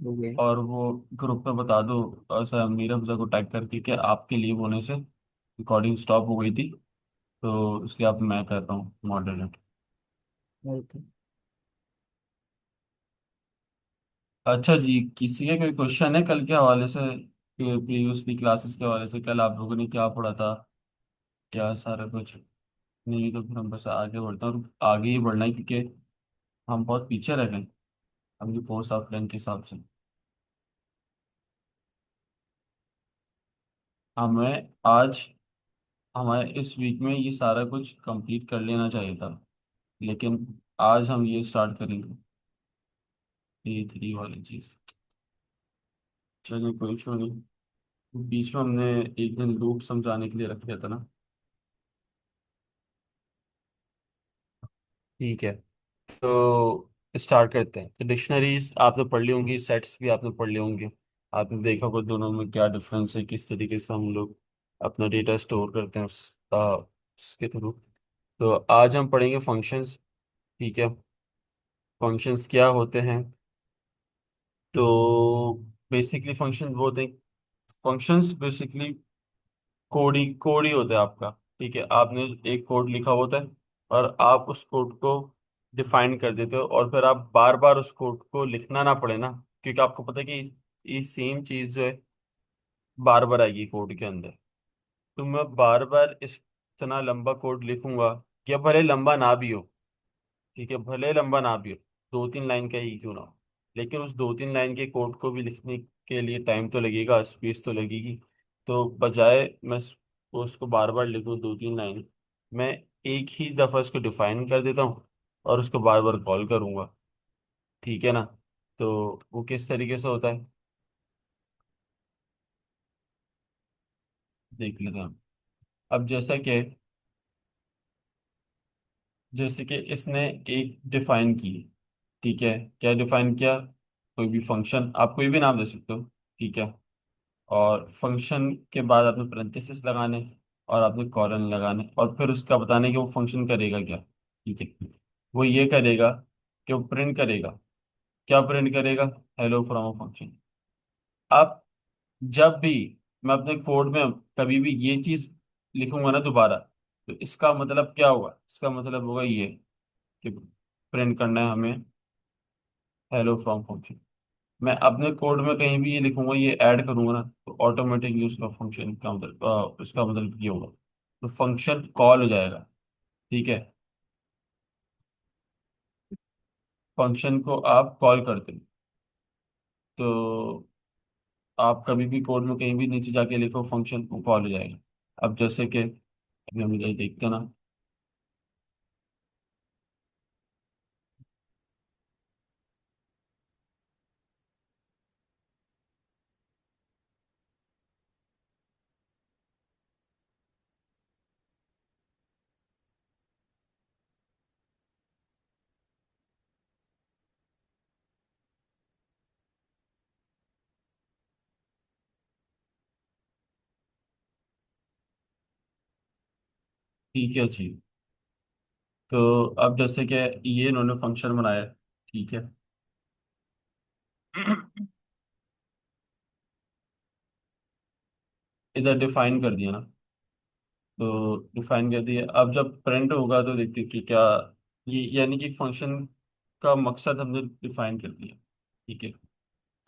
Okay. और वो group पे बता दो, सर मीरा हमजा को टैग करके कि आपके लीव होने से रिकॉर्डिंग स्टॉप हो गई थी, तो इसलिए अब मैं कर रहा हूँ मॉडरेट। ओके। अच्छा जी, किसी का कोई क्वेश्चन है कल के हवाले से, प्रीवियसली क्लासेस के हवाले से, कल आप लोगों ने क्या पढ़ा था, क्या सारा कुछ? नहीं तो फिर हम बस आगे बढ़ते हैं, और आगे ही बढ़ना है क्योंकि हम बहुत पीछे रह गए अपनी कोर्स आउटलाइन के हिसाब से। हमें आज, हमारे इस वीक में ये सारा कुछ कंप्लीट कर लेना चाहिए था, लेकिन आज हम ये स्टार्ट करेंगे, A3 वाली चीज़। चलिए कोई इशू नहीं। बीच में हमने एक दिन लूप समझाने के लिए रख दिया था ना। ठीक है, तो स्टार्ट करते हैं। तो डिक्शनरीज आपने पढ़ ली होंगी, सेट्स भी आपने पढ़ लिए होंगे। आपने देखा होगा दोनों में क्या डिफरेंस है, किस तरीके से हम लोग अपना डेटा स्टोर करते हैं उसके थ्रू। तो आज हम पढ़ेंगे फंक्शंस। ठीक है, फंक्शंस क्या होते हैं? तो बेसिकली फंक्शन वो होते हैं, फंक्शंस बेसिकली कोड ही होता है आपका। ठीक है, आपने एक कोड लिखा होता है और आप उस कोड को डिफाइन कर देते हो, और फिर आप बार बार उस कोड को लिखना ना पड़े ना, क्योंकि आपको पता है कि ये सेम चीज जो है बार बार आएगी कोड के अंदर। तो मैं बार बार इतना लंबा कोड लिखूंगा, या भले लंबा ना भी हो, ठीक है, भले लंबा ना भी हो, 2-3 लाइन का ही क्यों ना हो, लेकिन उस 2-3 लाइन के कोड को भी लिखने के लिए टाइम तो लगेगा, स्पेस तो लगेगी। तो बजाय मैं उसको बार बार लिखूं 2-3 लाइन, मैं एक ही दफा उसको डिफाइन कर देता हूँ और उसको बार बार कॉल करूंगा। ठीक है ना? तो वो किस तरीके से होता है, देख लेते हैं। अब जैसे कि इसने एक डिफाइन की, ठीक है, क्या डिफाइन किया? कोई भी फंक्शन, आप कोई भी नाम दे सकते हो, ठीक है, और फंक्शन के बाद आपने पैरेंथेसिस लगाने, और आपने कॉलन लगाने, और फिर उसका बताने कि वो फंक्शन करेगा क्या। ठीक है, वो ये करेगा कि वो प्रिंट करेगा, क्या प्रिंट करेगा? Hello from a function. अब जब भी मैं अपने कोड में कभी भी ये चीज लिखूंगा ना दोबारा, तो इसका मतलब क्या होगा? इसका मतलब होगा ये कि प्रिंट करना है हमें हेलो फ्रॉम फंक्शन। मैं अपने कोड में कहीं भी ये लिखूंगा, ये ऐड करूंगा ना, तो ऑटोमेटिकली उसका फंक्शन का मतलब उसका मतलब ये होगा, तो फंक्शन कॉल हो जाएगा। ठीक है, फंक्शन को आप कॉल करते हो, तो आप कभी भी कोड में कहीं भी नीचे जाके लिखो फंक्शन, को कॉल हो जाएगा। अब जैसे कि अभी हम ये देखते हैं ना। ठीक है जी, तो अब जैसे कि ये इन्होंने फंक्शन बनाया, ठीक है। इधर डिफाइन कर दिया ना, तो डिफाइन कर दिया, अब जब प्रिंट होगा तो देखते हैं कि क्या, ये यानी कि फंक्शन का मकसद हमने डिफाइन कर दिया। ठीक है,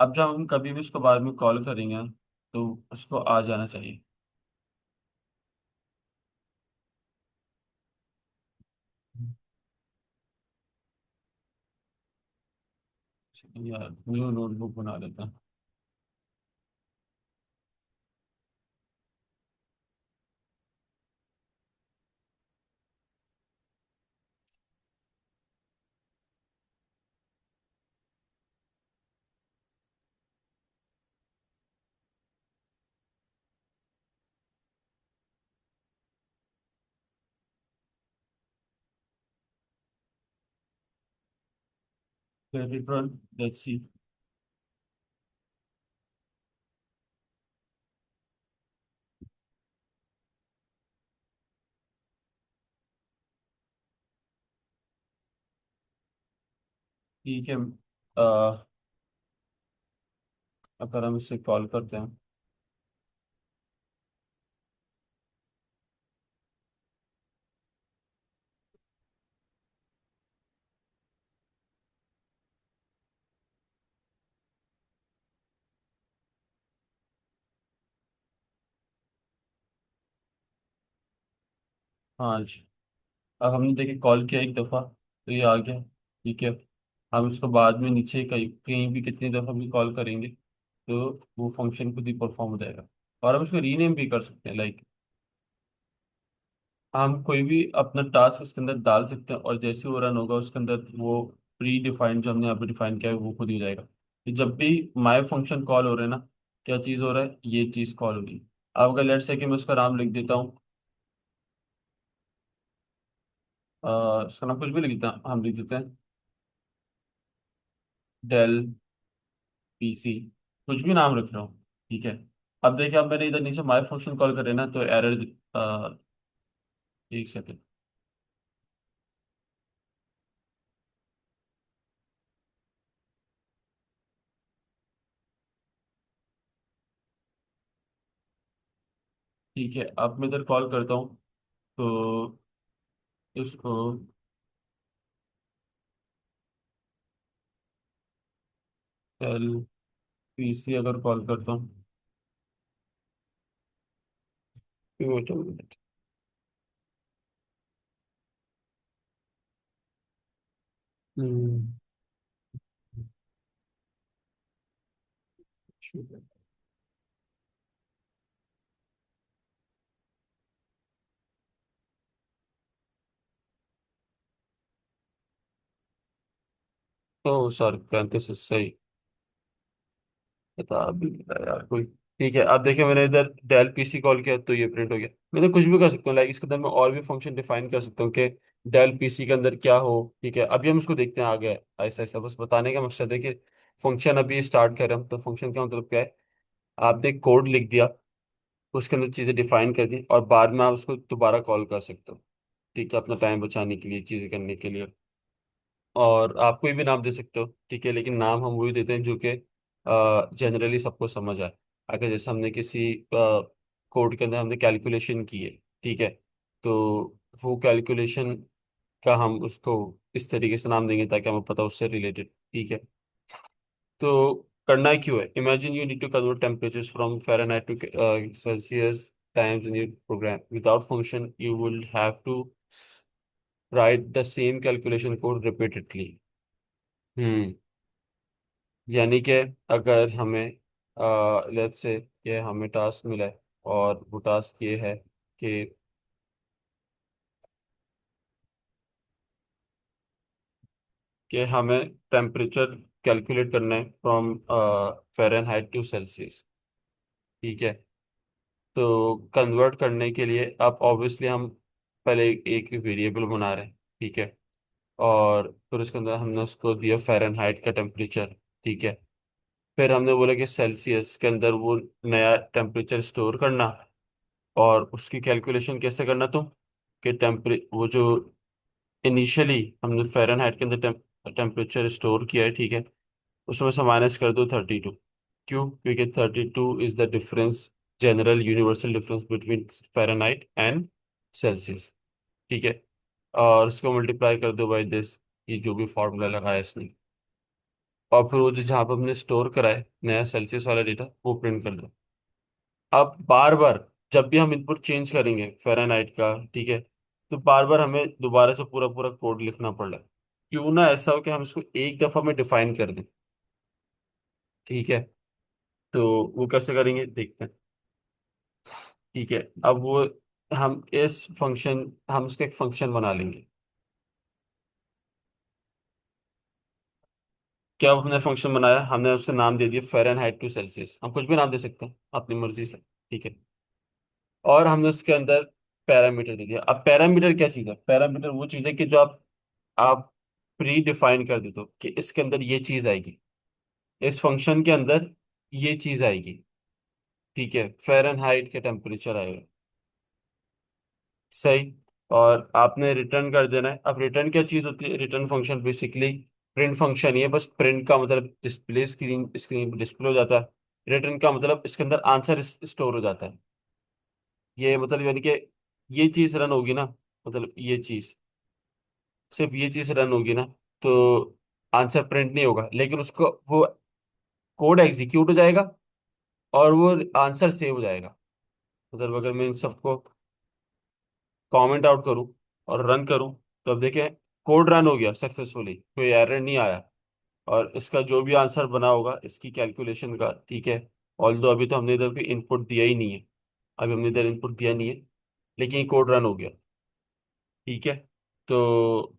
अब जब हम कभी भी उसको बाद में कॉल करेंगे तो उसको आ जाना चाहिए। यार न्यू नोटबुक बना लेता हूँ। Return, let's see. ठीक है, अगर हम इसे कॉल करते हैं। हाँ जी। अब हमने देखिए कॉल किया एक दफ़ा तो ये आ गया। ठीक है। हम इसको बाद में नीचे कहीं कहीं भी कितनी दफ़ा भी कॉल करेंगे तो वो फंक्शन खुद ही परफॉर्म हो जाएगा। और हम इसको रीनेम भी कर सकते हैं, लाइक हम कोई भी अपना टास्क इसके अंदर डाल सकते हैं और जैसे वो रन होगा उसके अंदर वो प्री डिफाइंड जो हमने यहाँ पे डिफाइन किया है वो खुद ही हो जाएगा। तो जब भी माय फंक्शन कॉल हो रहे हैं ना, क्या चीज़ हो रहा है, ये चीज़ कॉल हो रही है। अब अगर लेट्स से कि मैं उसका नाम लिख देता हूँ, इसका नाम कुछ भी लिख देता हम लिख देते हैं डेल पीसी, कुछ भी नाम रख रहा हूँ। ठीक है। अब देखिए अब मैंने इधर नीचे माय फंक्शन कॉल करे ना तो एरर, एक सेकेंड। ठीक है, अब मैं इधर कॉल करता हूँ तो इसको डेल पीसी अगर कॉल करता हूँ, wait a minute. Hmm. Oh sorry, पैंतीस सही। बता भी नहीं रहा यार कोई। ठीक है, अब देखिए मैंने इधर डेल पीसी कॉल किया तो ये प्रिंट हो गया। मैं तो कुछ भी कर सकता हूँ, लाइक इसके अंदर मैं और भी फंक्शन डिफाइन कर सकता हूँ कि डेल पीसी के अंदर क्या हो। ठीक है, अभी हम इसको देखते हैं आगे ऐसा ऐसा, बस बताने का मकसद है कि फंक्शन अभी स्टार्ट कर रहे हैं हम, तो फंक्शन का मतलब क्या है। आपने कोड लिख दिया, उसके अंदर चीज़ें डिफाइन कर दी और बाद में आप उसको दोबारा कॉल कर सकते हो। ठीक है, अपना टाइम बचाने के लिए, चीज़ें करने के लिए। और आप कोई भी नाम दे सकते हो, ठीक है, लेकिन नाम हम वही देते हैं जो कि जनरली सबको समझ आए। अगर जैसे हमने किसी कोड के अंदर हमने कैलकुलेशन की है, ठीक है, तो वो कैलकुलेशन का हम उसको इस तरीके से नाम देंगे ताकि हमें पता उससे रिलेटेड। ठीक है। तो करना क्यों है, imagine you need to convert temperatures from Fahrenheit to Celsius times in your program. Without function, you will have to write the same calculation code repeatedly. हम्म। यानी कि अगर हमें लेट्स से ये हमें टास्क मिला है और वो टास्क ये है कि हमें टेम्परेचर कैलकुलेट करना है फ्रॉम फ़ारेनहाइट टू सेल्सियस। ठीक है। तो कन्वर्ट करने के लिए अब ऑब्वियसली हम पहले एक वेरिएबल बना रहे हैं। ठीक है। और फिर उसके अंदर हमने उसको दिया फ़ारेनहाइट का टेम्परेचर। ठीक है। फिर हमने बोला कि सेल्सियस के अंदर वो नया टेम्परेचर स्टोर करना। और उसकी कैलकुलेशन कैसे करना तुम, कि टेम्परे वो जो इनिशियली हमने फ़ारेनहाइट के अंदर टेम्परेचर स्टोर किया है, ठीक है, उसमें से माइनस कर दो 32। क्यों, क्योंकि 32 is the difference, general universal difference between Fahrenheit and Celsius. ठीक है। और उसको मल्टीप्लाई कर दो बाई दिस, ये जो भी फॉर्मूला लगाया इसने। और फिर वो जो जहाँ पर हमने स्टोर करा है नया सेल्सियस वाला डेटा वो प्रिंट कर दो। अब बार बार जब भी हम इनपुट चेंज करेंगे फ़ारेनहाइट का, ठीक है, तो बार बार हमें दोबारा से पूरा पूरा कोड लिखना पड़ रहा है। क्यों ना ऐसा हो कि हम इसको एक दफा में डिफाइन कर दें। ठीक है। तो वो कैसे करेंगे देखते हैं। ठीक है। अब वो हम उसका एक फंक्शन बना लेंगे। क्या हमने फंक्शन बनाया, हमने उससे नाम दे दिया फ़ारेनहाइट टू सेल्सियस, हम कुछ भी नाम दे सकते हैं अपनी मर्जी से। ठीक है। और हमने उसके अंदर पैरामीटर दे दिया। अब पैरामीटर क्या चीज़ है, पैरामीटर वो चीज़ है कि जो आप प्री डिफाइन कर देते हो कि इसके अंदर ये चीज आएगी, इस फंक्शन के अंदर ये चीज आएगी। ठीक है, फ़ारेनहाइट के टेम्परेचर आएगा। सही। और आपने रिटर्न कर देना है। अब रिटर्न क्या चीज होती है, return function basically print function ही है, बस प्रिंट का मतलब डिस्प्ले स्क्रीन स्क्रीन पर डिस्प्ले हो जाता है। रिटर्न का मतलब इसके अंदर आंसर स्टोर हो जाता है। ये मतलब यानी कि ये चीज रन होगी ना, मतलब ये चीज, सिर्फ ये चीज रन होगी ना, तो आंसर प्रिंट नहीं होगा, लेकिन उसको वो कोड एग्जीक्यूट हो जाएगा और वो आंसर सेव हो जाएगा। मतलब अगर मैं इन सबको कमेंट आउट करूं और रन करूं, तो अब देखें कोड रन हो गया सक्सेसफुली, कोई एरर नहीं आया। और इसका जो भी आंसर बना होगा इसकी कैलकुलेशन का, ठीक है, ऑल्दो अभी तो हमने इधर कोई इनपुट दिया ही नहीं है, अभी हमने इधर इनपुट दिया नहीं है, लेकिन ये कोड रन हो गया। ठीक है। तो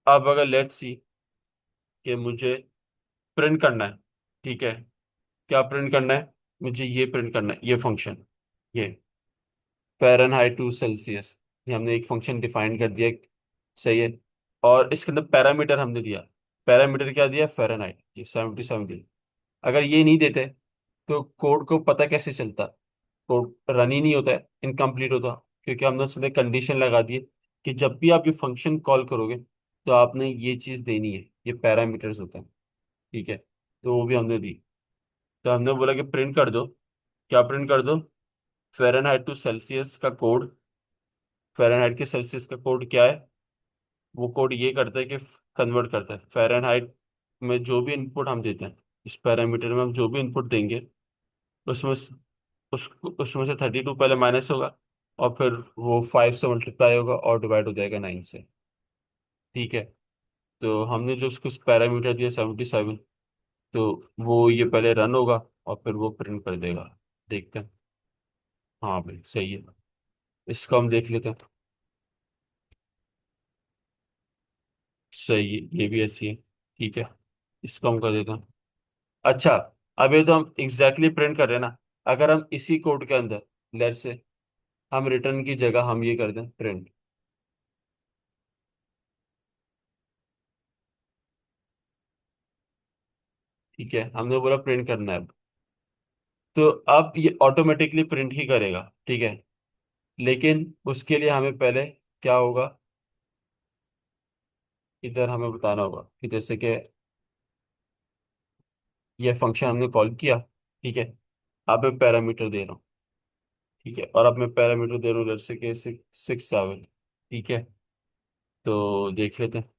अब अगर लेट्स सी कि मुझे प्रिंट करना है, ठीक है, क्या प्रिंट करना है, मुझे ये प्रिंट करना है, ये फंक्शन, ये फ़ारेनहाइट टू सेल्सियस, ये हमने एक फंक्शन डिफाइन कर दिया। सही है। और इसके अंदर पैरामीटर हमने दिया, पैरामीटर क्या दिया, फ़ारेनहाइट, ये 77 दिया। अगर ये नहीं देते तो कोड को पता कैसे चलता, कोड रन ही नहीं होता है, इनकम्प्लीट होता, क्योंकि हमने उसमें कंडीशन लगा दी है कि जब भी आप ये फंक्शन कॉल करोगे तो आपने ये चीज़ देनी है, ये पैरामीटर्स होते हैं। ठीक है। तो वो भी हमने दी। तो हमने बोला कि प्रिंट कर दो, क्या प्रिंट कर दो, फ़ारेनहाइट टू सेल्सियस का कोड। फ़ारेनहाइट के सेल्सियस का कोड क्या है, वो कोड ये करता है कि कन्वर्ट करता है फ़ारेनहाइट में जो भी इनपुट हम देते हैं, इस पैरामीटर में हम जो भी इनपुट देंगे उसमें उसमें से 32 पहले माइनस होगा, और फिर वो 5 से मल्टीप्लाई होगा और डिवाइड हो जाएगा 9 से। ठीक है। तो हमने जो उसको पैरामीटर दिया 77, तो वो ये पहले रन होगा और फिर वो प्रिंट कर देगा। देखते हैं। हाँ भाई सही है, इसको हम देख लेते हैं। सही है, ये भी ऐसी है। ठीक है, इसको हम कर देते हैं। अच्छा, अब ये तो हम एग्जैक्टली प्रिंट कर रहे हैं ना, अगर हम इसी कोड के अंदर लेट से हम रिटर्न की जगह हम ये कर दें प्रिंट। ठीक है, हमने बोला प्रिंट करना है, तो अब ये ऑटोमेटिकली प्रिंट ही करेगा। ठीक है। लेकिन उसके लिए हमें पहले क्या होगा, इधर हमें बताना होगा कि जैसे कि ये फंक्शन हमने कॉल किया। ठीक है। अब मैं पैरामीटर दे रहा हूँ। ठीक है, और अब मैं पैरामीटर दे रहा हूँ जैसे कि 6 7। ठीक है। तो देख लेते हैं।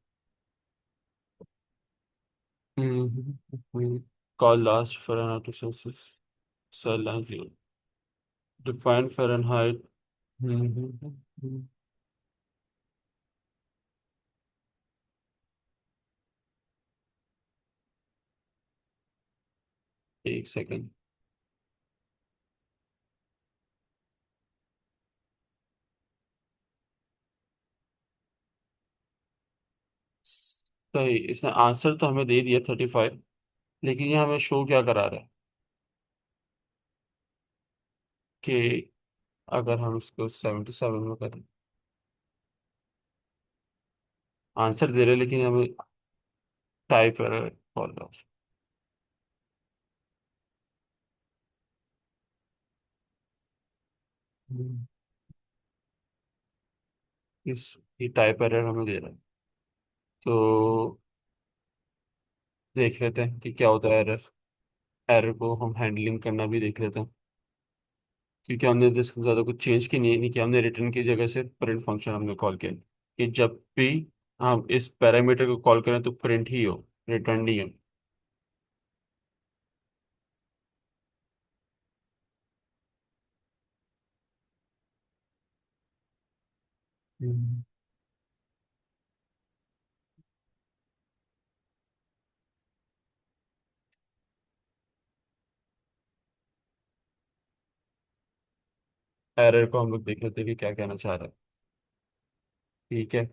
Call last Fahrenheit Celsius, cell line 0, define Fahrenheit. एक सेकेंड। सही, इसने आंसर तो हमें दे दिया 35, लेकिन ये हमें शो क्या करा रहा है कि अगर हम इसको 77 में करें, आंसर दे रहे हैं, लेकिन हमें टाइप एरर कॉल रहा है। इस ये टाइप एरर हमें दे रहा है। तो देख लेते हैं कि क्या होता है एरर। एरर को हम हैंडलिंग करना भी देख लेते हैं, क्योंकि हमने तो इससे ज़्यादा कुछ चेंज की नहीं किया, हमने रिटर्न की जगह से प्रिंट फंक्शन हमने कॉल किया कि जब भी हम इस पैरामीटर को कॉल करें तो प्रिंट ही हो, रिटर्न नहीं हो। एरर को हम लोग देख लेते हैं कि क्या कहना चाह रहा है। ठीक है।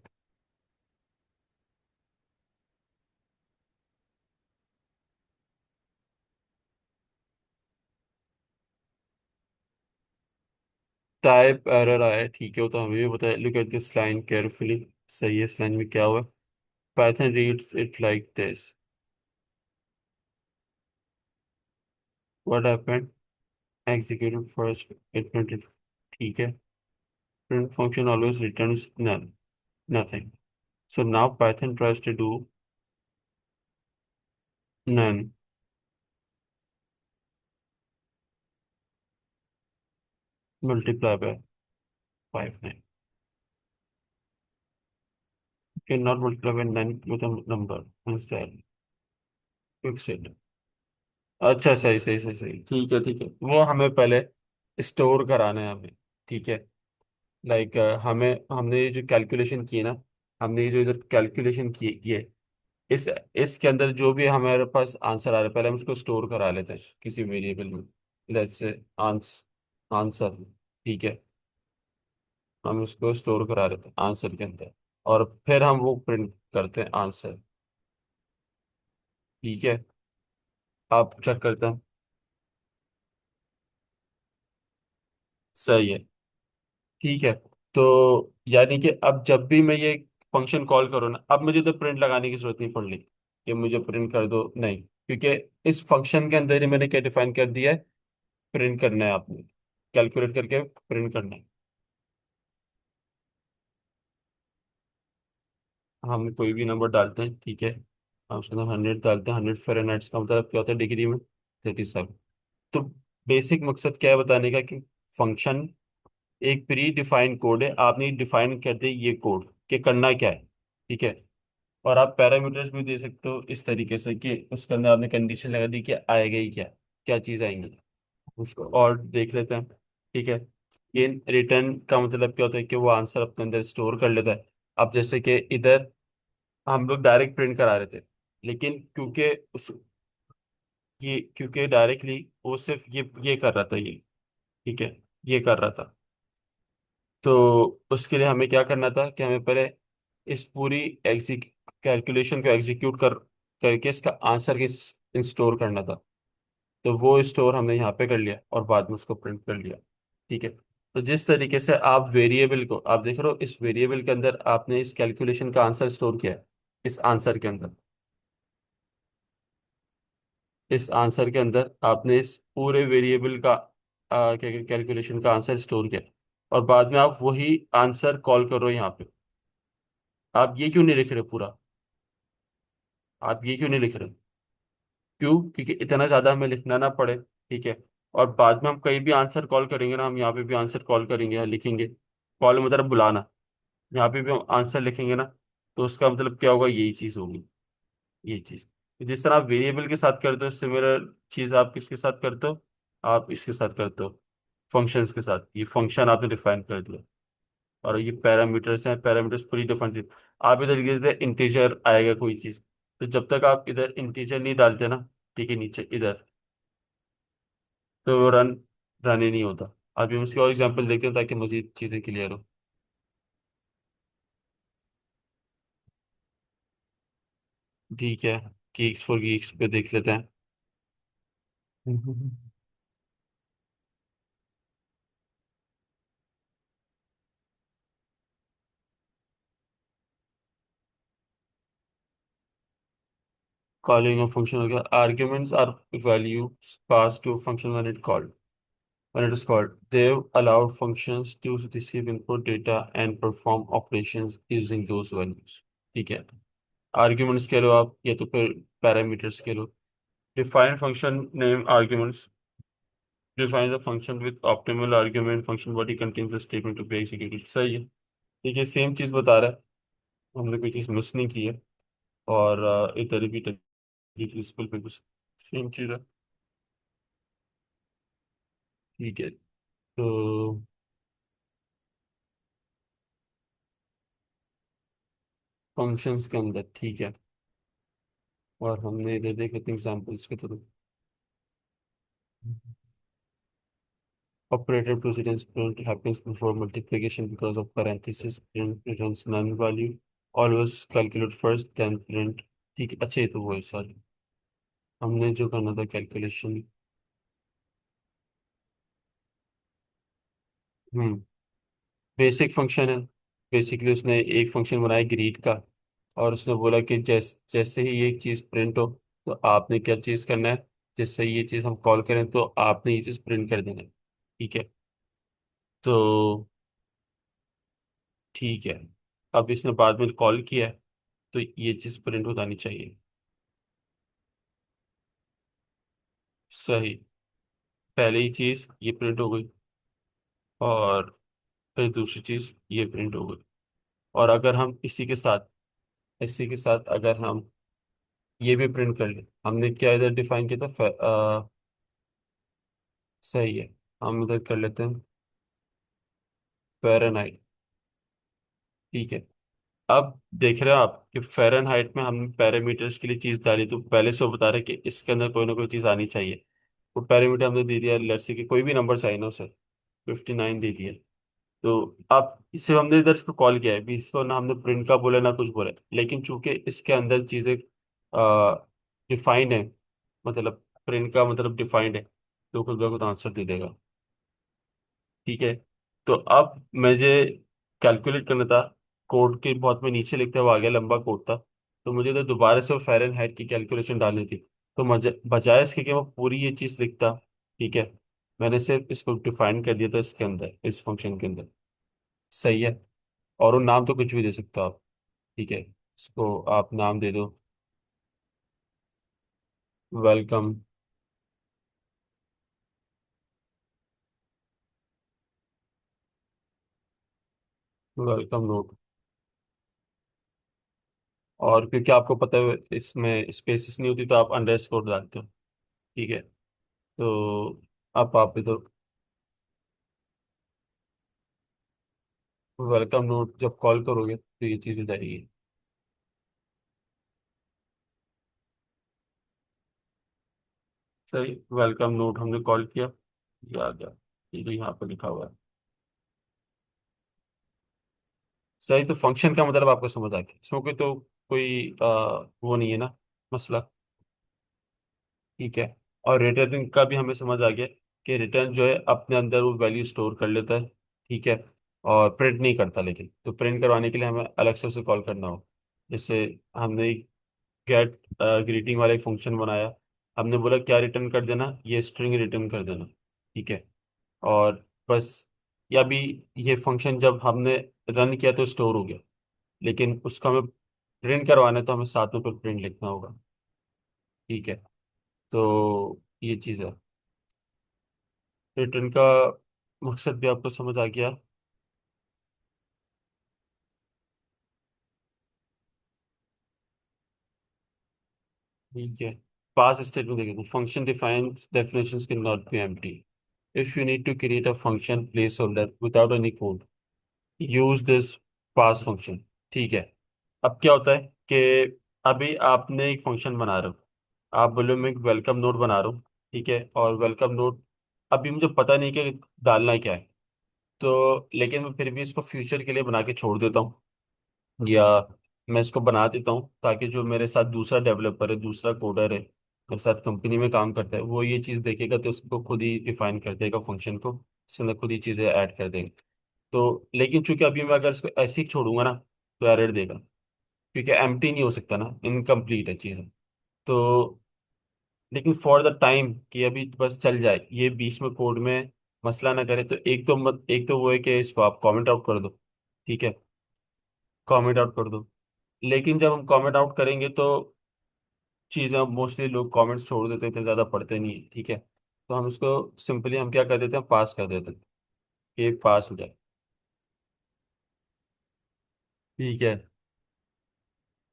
टाइप एरर आया है, ठीक है, वो तो हमें भी बताया, look at this line carefully. सही है, इस लाइन में क्या हुआ, Python reads it like this, what happened, executed first it printed. ठीक है, print function always returns none, nothing. So now Python tries to do none. Multiply by 5 9 can not multiply by 9 with a number instead fixed. अच्छा सही सही सही सही, ठीक है ठीक है, वो हमें पहले स्टोर कराना है हमें। ठीक है। लाइक हमें हमने ये जो कैलकुलेशन की है ना, हमने ये जो इधर कैलकुलेशन की है, इस इसके अंदर जो भी हमारे पास आंसर आ रहा है, पहले हम उसको स्टोर करा लेते हैं किसी वेरिएबल में। Let's say answer. ठीक है। हम उसको स्टोर करा लेते हैं आंसर के अंदर, और फिर हम वो प्रिंट करते हैं आंसर। ठीक है। आप चेक करते हैं। सही है। ठीक है। तो यानी कि अब जब भी मैं ये फंक्शन कॉल करूँ ना, अब मुझे तो प्रिंट लगाने की जरूरत नहीं पड़ रही कि मुझे प्रिंट कर दो, नहीं, क्योंकि इस फंक्शन के अंदर ही मैंने क्या डिफाइन कर दिया है, प्रिंट करना है आपने, कैलकुलेट करके प्रिंट करना है। हम कोई भी नंबर डालते हैं, ठीक है, हम उसके अंदर 100 डालते हैं। 100 फ़ारेनहाइट का मतलब क्या होता है डिग्री में? 37। तो बेसिक मकसद क्या है बताने का, कि फंक्शन एक प्री डिफाइंड कोड है, आपने डिफाइन कर दिया ये कोड कि करना क्या है। ठीक है। और आप पैरामीटर्स भी दे सकते हो इस तरीके से कि उसके अंदर आपने कंडीशन लगा दी कि आएगा ही क्या, क्या चीज़ आएंगी, उसको और देख लेते हैं। ठीक है। ये रिटर्न का मतलब क्या होता है कि वो आंसर अपने अंदर स्टोर कर लेता है। अब जैसे कि इधर हम लोग डायरेक्ट प्रिंट करा रहे थे, लेकिन क्योंकि उस ये क्योंकि डायरेक्टली वो सिर्फ ये कर रहा था ये। ठीक है। ये कर रहा था, तो उसके लिए हमें क्या करना था कि हमें पहले इस पूरी एग्जीक कैलकुलेशन को एग्जीक्यूट करके इसका आंसर के स्टोर करना था। तो वो स्टोर हमने यहाँ पे कर लिया और बाद में उसको प्रिंट कर लिया। ठीक है। तो जिस तरीके से आप वेरिएबल को आप देख रहे हो, इस वेरिएबल के अंदर आपने इस कैलकुलेशन का आंसर स्टोर किया है, इस आंसर के अंदर, इस आंसर के अंदर आपने इस पूरे वेरिएबल का कैलकुलेशन का आंसर स्टोर किया, और बाद में आप वही आंसर कॉल करो यहाँ पे। आप ये क्यों नहीं लिख रहे पूरा? आप ये क्यों नहीं लिख रहे? क्यों? क्योंकि इतना ज्यादा हमें लिखना ना पड़े। ठीक है। और बाद में हम कहीं भी आंसर कॉल करेंगे ना, हम यहाँ पे भी आंसर कॉल करेंगे या लिखेंगे, कॉल मतलब बुलाना, यहाँ पे भी हम आंसर लिखेंगे ना, तो उसका मतलब क्या होगा, यही चीज होगी, ये चीज। जिस तरह आप वेरिएबल के साथ करते हो, सिमिलर चीज आप किसके साथ करते हो, आप इसके साथ करते हो, फंक्शंस के साथ। ये फंक्शन आपने डिफाइन कर दिया, और ये पैरामीटर्स हैं, पैरामीटर्स पूरी डिफाइन थी। आप इधर लिख देते इंटीजर आएगा कोई चीज, तो जब तक आप इधर इंटीजर नहीं डालते ना, ठीक है, नीचे इधर, तो वो रन ही नहीं होता। अभी हम इसके और एग्जांपल देखते हैं ताकि मजीद चीजें क्लियर हो। ठीक है। गीक्स फॉर गीक्स पे देख लेते हैं। कॉलिंग ऑफ फंक्शन हो गया, arguments are values pass to function when it is called, they allow functions to receive input data and perform operations using those values। ठीक है। आर्ग्यूमेंट्स कह लो आप, या तो फिर पैरामीटर्स कह लो। Define function name arguments, define the function with optimal argument, function body contains a statement to be executed। सही है। ठीक है, सेम चीज बता रहा है, हमने कोई चीज मिस नहीं की है। और इधर भी प्रिंसिपल पे कुछ सेम चीज है। ठीक है। तो फंक्शंस के अंदर, ठीक है, और हमने इधर देखे थे एग्जाम्पल्स के through. Operator precedence print happens before multiplication because of parenthesis, print returns none value, always calculate first then print। ठीक है, अच्छा, ये तो वो है, सॉरी, हमने जो करना था कैलकुलेशन। हम्म। बेसिक फंक्शन है। बेसिकली उसने एक फंक्शन बनाया ग्रीट का, और उसने बोला कि जैसे ही ये चीज़ प्रिंट हो, तो आपने क्या चीज़ करना है, जिससे ये चीज़ हम कॉल करें तो आपने ये चीज़ प्रिंट कर देना है। ठीक है। तो ठीक है, अब इसने बाद में कॉल किया है, तो ये चीज़ प्रिंट हो जानी चाहिए। सही। पहले ही चीज़ ये प्रिंट हो गई, और फिर दूसरी चीज ये प्रिंट हो गई। और अगर हम इसी के साथ अगर हम ये भी प्रिंट कर ले, हमने क्या इधर डिफाइन किया था सही है, हम इधर कर लेते हैं फ़ारेनहाइट। ठीक है। अब देख रहे हो आप कि फ़ारेनहाइट में हमने पैरामीटर्स के लिए चीज डाली, तो पहले से वो बता रहे कि इसके अंदर कोई ना कोई चीज आनी चाहिए। वो पैरामीटर हमने दे दिया, लेट्स से कि कोई भी नंबर चाहिए ना उसे, 59 दे दिया। तो अब इसे हमने इधर इसको कॉल किया है, भी इसको ना हमने प्रिंट का बोला ना कुछ बोला, लेकिन चूंकि इसके अंदर चीजें डिफाइंड है, मतलब प्रिंट का मतलब डिफाइंड है, तो खुद ब खुद आंसर दे देगा। ठीक है। तो अब मुझे कैलकुलेट करना था, कोड के बहुत में नीचे लिखता हुआ आ गया, लंबा कोड था, तो मुझे तो दोबारा से फ़ारेनहाइट की कैलकुलेशन डालनी थी। तो बजाय इसके कि मैं पूरी ये चीज़ लिखता, ठीक है, मैंने सिर्फ इसको डिफाइन कर दिया था इसके अंदर, इस फंक्शन के अंदर। सही है। और वो नाम तो कुछ भी दे सकते हो आप। ठीक है, इसको आप नाम दे दो वेलकम, वेलकम नोट। और क्योंकि आपको पता है इसमें स्पेसिस नहीं होती, तो आप अंडरस्कोर डालते हो। ठीक है। तो आप इधर वेलकम नोट जब कॉल करोगे तो ये चीज़ हो जाएगी। सही, वेलकम नोट हमने कॉल किया, ये आ गया, ये जो यहाँ पर लिखा हुआ है। सही, तो फंक्शन का मतलब आपको समझ आ गया, इसमें कोई वो नहीं है ना, मसला। ठीक है। और रिटर्न का भी हमें समझ आ गया कि रिटर्न जो है अपने अंदर वो वैल्यू स्टोर कर लेता है। ठीक है। और प्रिंट नहीं करता, लेकिन तो प्रिंट करवाने के लिए हमें अलग से उसे कॉल करना हो। जैसे हमने गेट ग्रीटिंग वाला एक फंक्शन बनाया, हमने बोला क्या रिटर्न कर देना, ये स्ट्रिंग रिटर्न कर देना। ठीक है। और बस, या भी ये फंक्शन जब हमने रन किया तो स्टोर हो गया, लेकिन उसको हमें प्रिंट करवाना है तो हमें साथ में फिर प्रिंट लिखना होगा। ठीक है। तो ये चीज़ है, रिटर्न का मकसद भी आपको समझ आ गया। ठीक है। पास स्टेटमेंट देखें, function defines definitions can not be empty. If you need to create a function place holder without any code, use this pass function. ठीक है। अब क्या होता है कि अभी आपने एक फंक्शन बना रहे हो, आप बोलो मैं एक वेलकम नोट बना रहा हूँ। ठीक है। और वेलकम नोट अभी मुझे पता नहीं कि डालना क्या है, तो लेकिन मैं फिर भी इसको फ्यूचर के लिए बना के छोड़ देता हूँ, या मैं इसको बना देता हूँ ताकि जो मेरे साथ दूसरा डेवलपर है, दूसरा कोडर है, मेरे साथ कंपनी में काम करता है, वो ये चीज़ देखेगा तो उसको खुद ही डिफाइन कर देगा फंक्शन को, इसके अंदर खुद ही चीज़ें ऐड कर देगा। तो लेकिन चूंकि अभी मैं अगर इसको ऐसे ही छोड़ूंगा ना, तो एरर देगा, क्योंकि एम्प्टी नहीं हो सकता ना, इनकम्प्लीट है चीज़ें। तो लेकिन फॉर द टाइम कि अभी बस चल जाए, ये बीच में कोड में मसला ना करे, तो एक तो वो है कि इसको आप कमेंट आउट कर दो। ठीक है, कमेंट आउट कर दो। लेकिन जब हम कमेंट आउट करेंगे तो चीज़ें, अब मोस्टली लोग कमेंट्स छोड़ देते थे, ज़्यादा पढ़ते नहीं है। ठीक है। तो हम उसको सिंपली हम क्या कर देते हैं, पास कर देते हैं, कि एक पास हो जाए। ठीक है।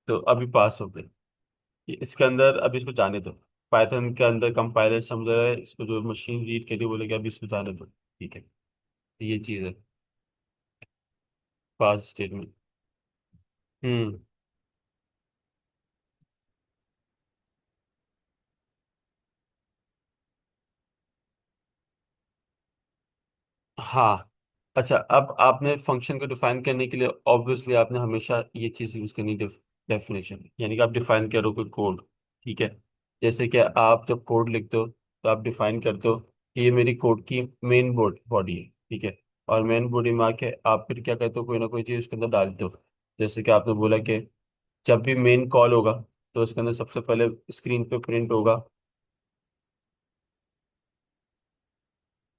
तो अभी पास हो गए, कि इसके अंदर अभी इसको जाने दो, पाइथन के अंदर कंपाइलर समझ रहा है इसको, जो मशीन रीड करी बोलेगा अभी इसको जाने दो। ठीक है। ये चीज़ है पास स्टेटमेंट। हम्म। हाँ। अच्छा, अब आपने फंक्शन को डिफाइन करने के लिए ऑब्वियसली आपने हमेशा ये चीज़ यूज़ करनी, डेफिनेशन, यानी कि आप डिफाइन करो कोई कोड। ठीक है। जैसे कि आप जब कोड लिखते हो तो आप डिफाइन करते हो कि ये मेरी कोड की मेन बॉडी है। ठीक है। और मेन बॉडी में आके आप फिर क्या करते हो, कोई ना कोई चीज़ उसके अंदर डालते हो। जैसे कि आपने बोला कि जब भी मेन कॉल होगा तो उसके अंदर सबसे पहले स्क्रीन पे प्रिंट होगा,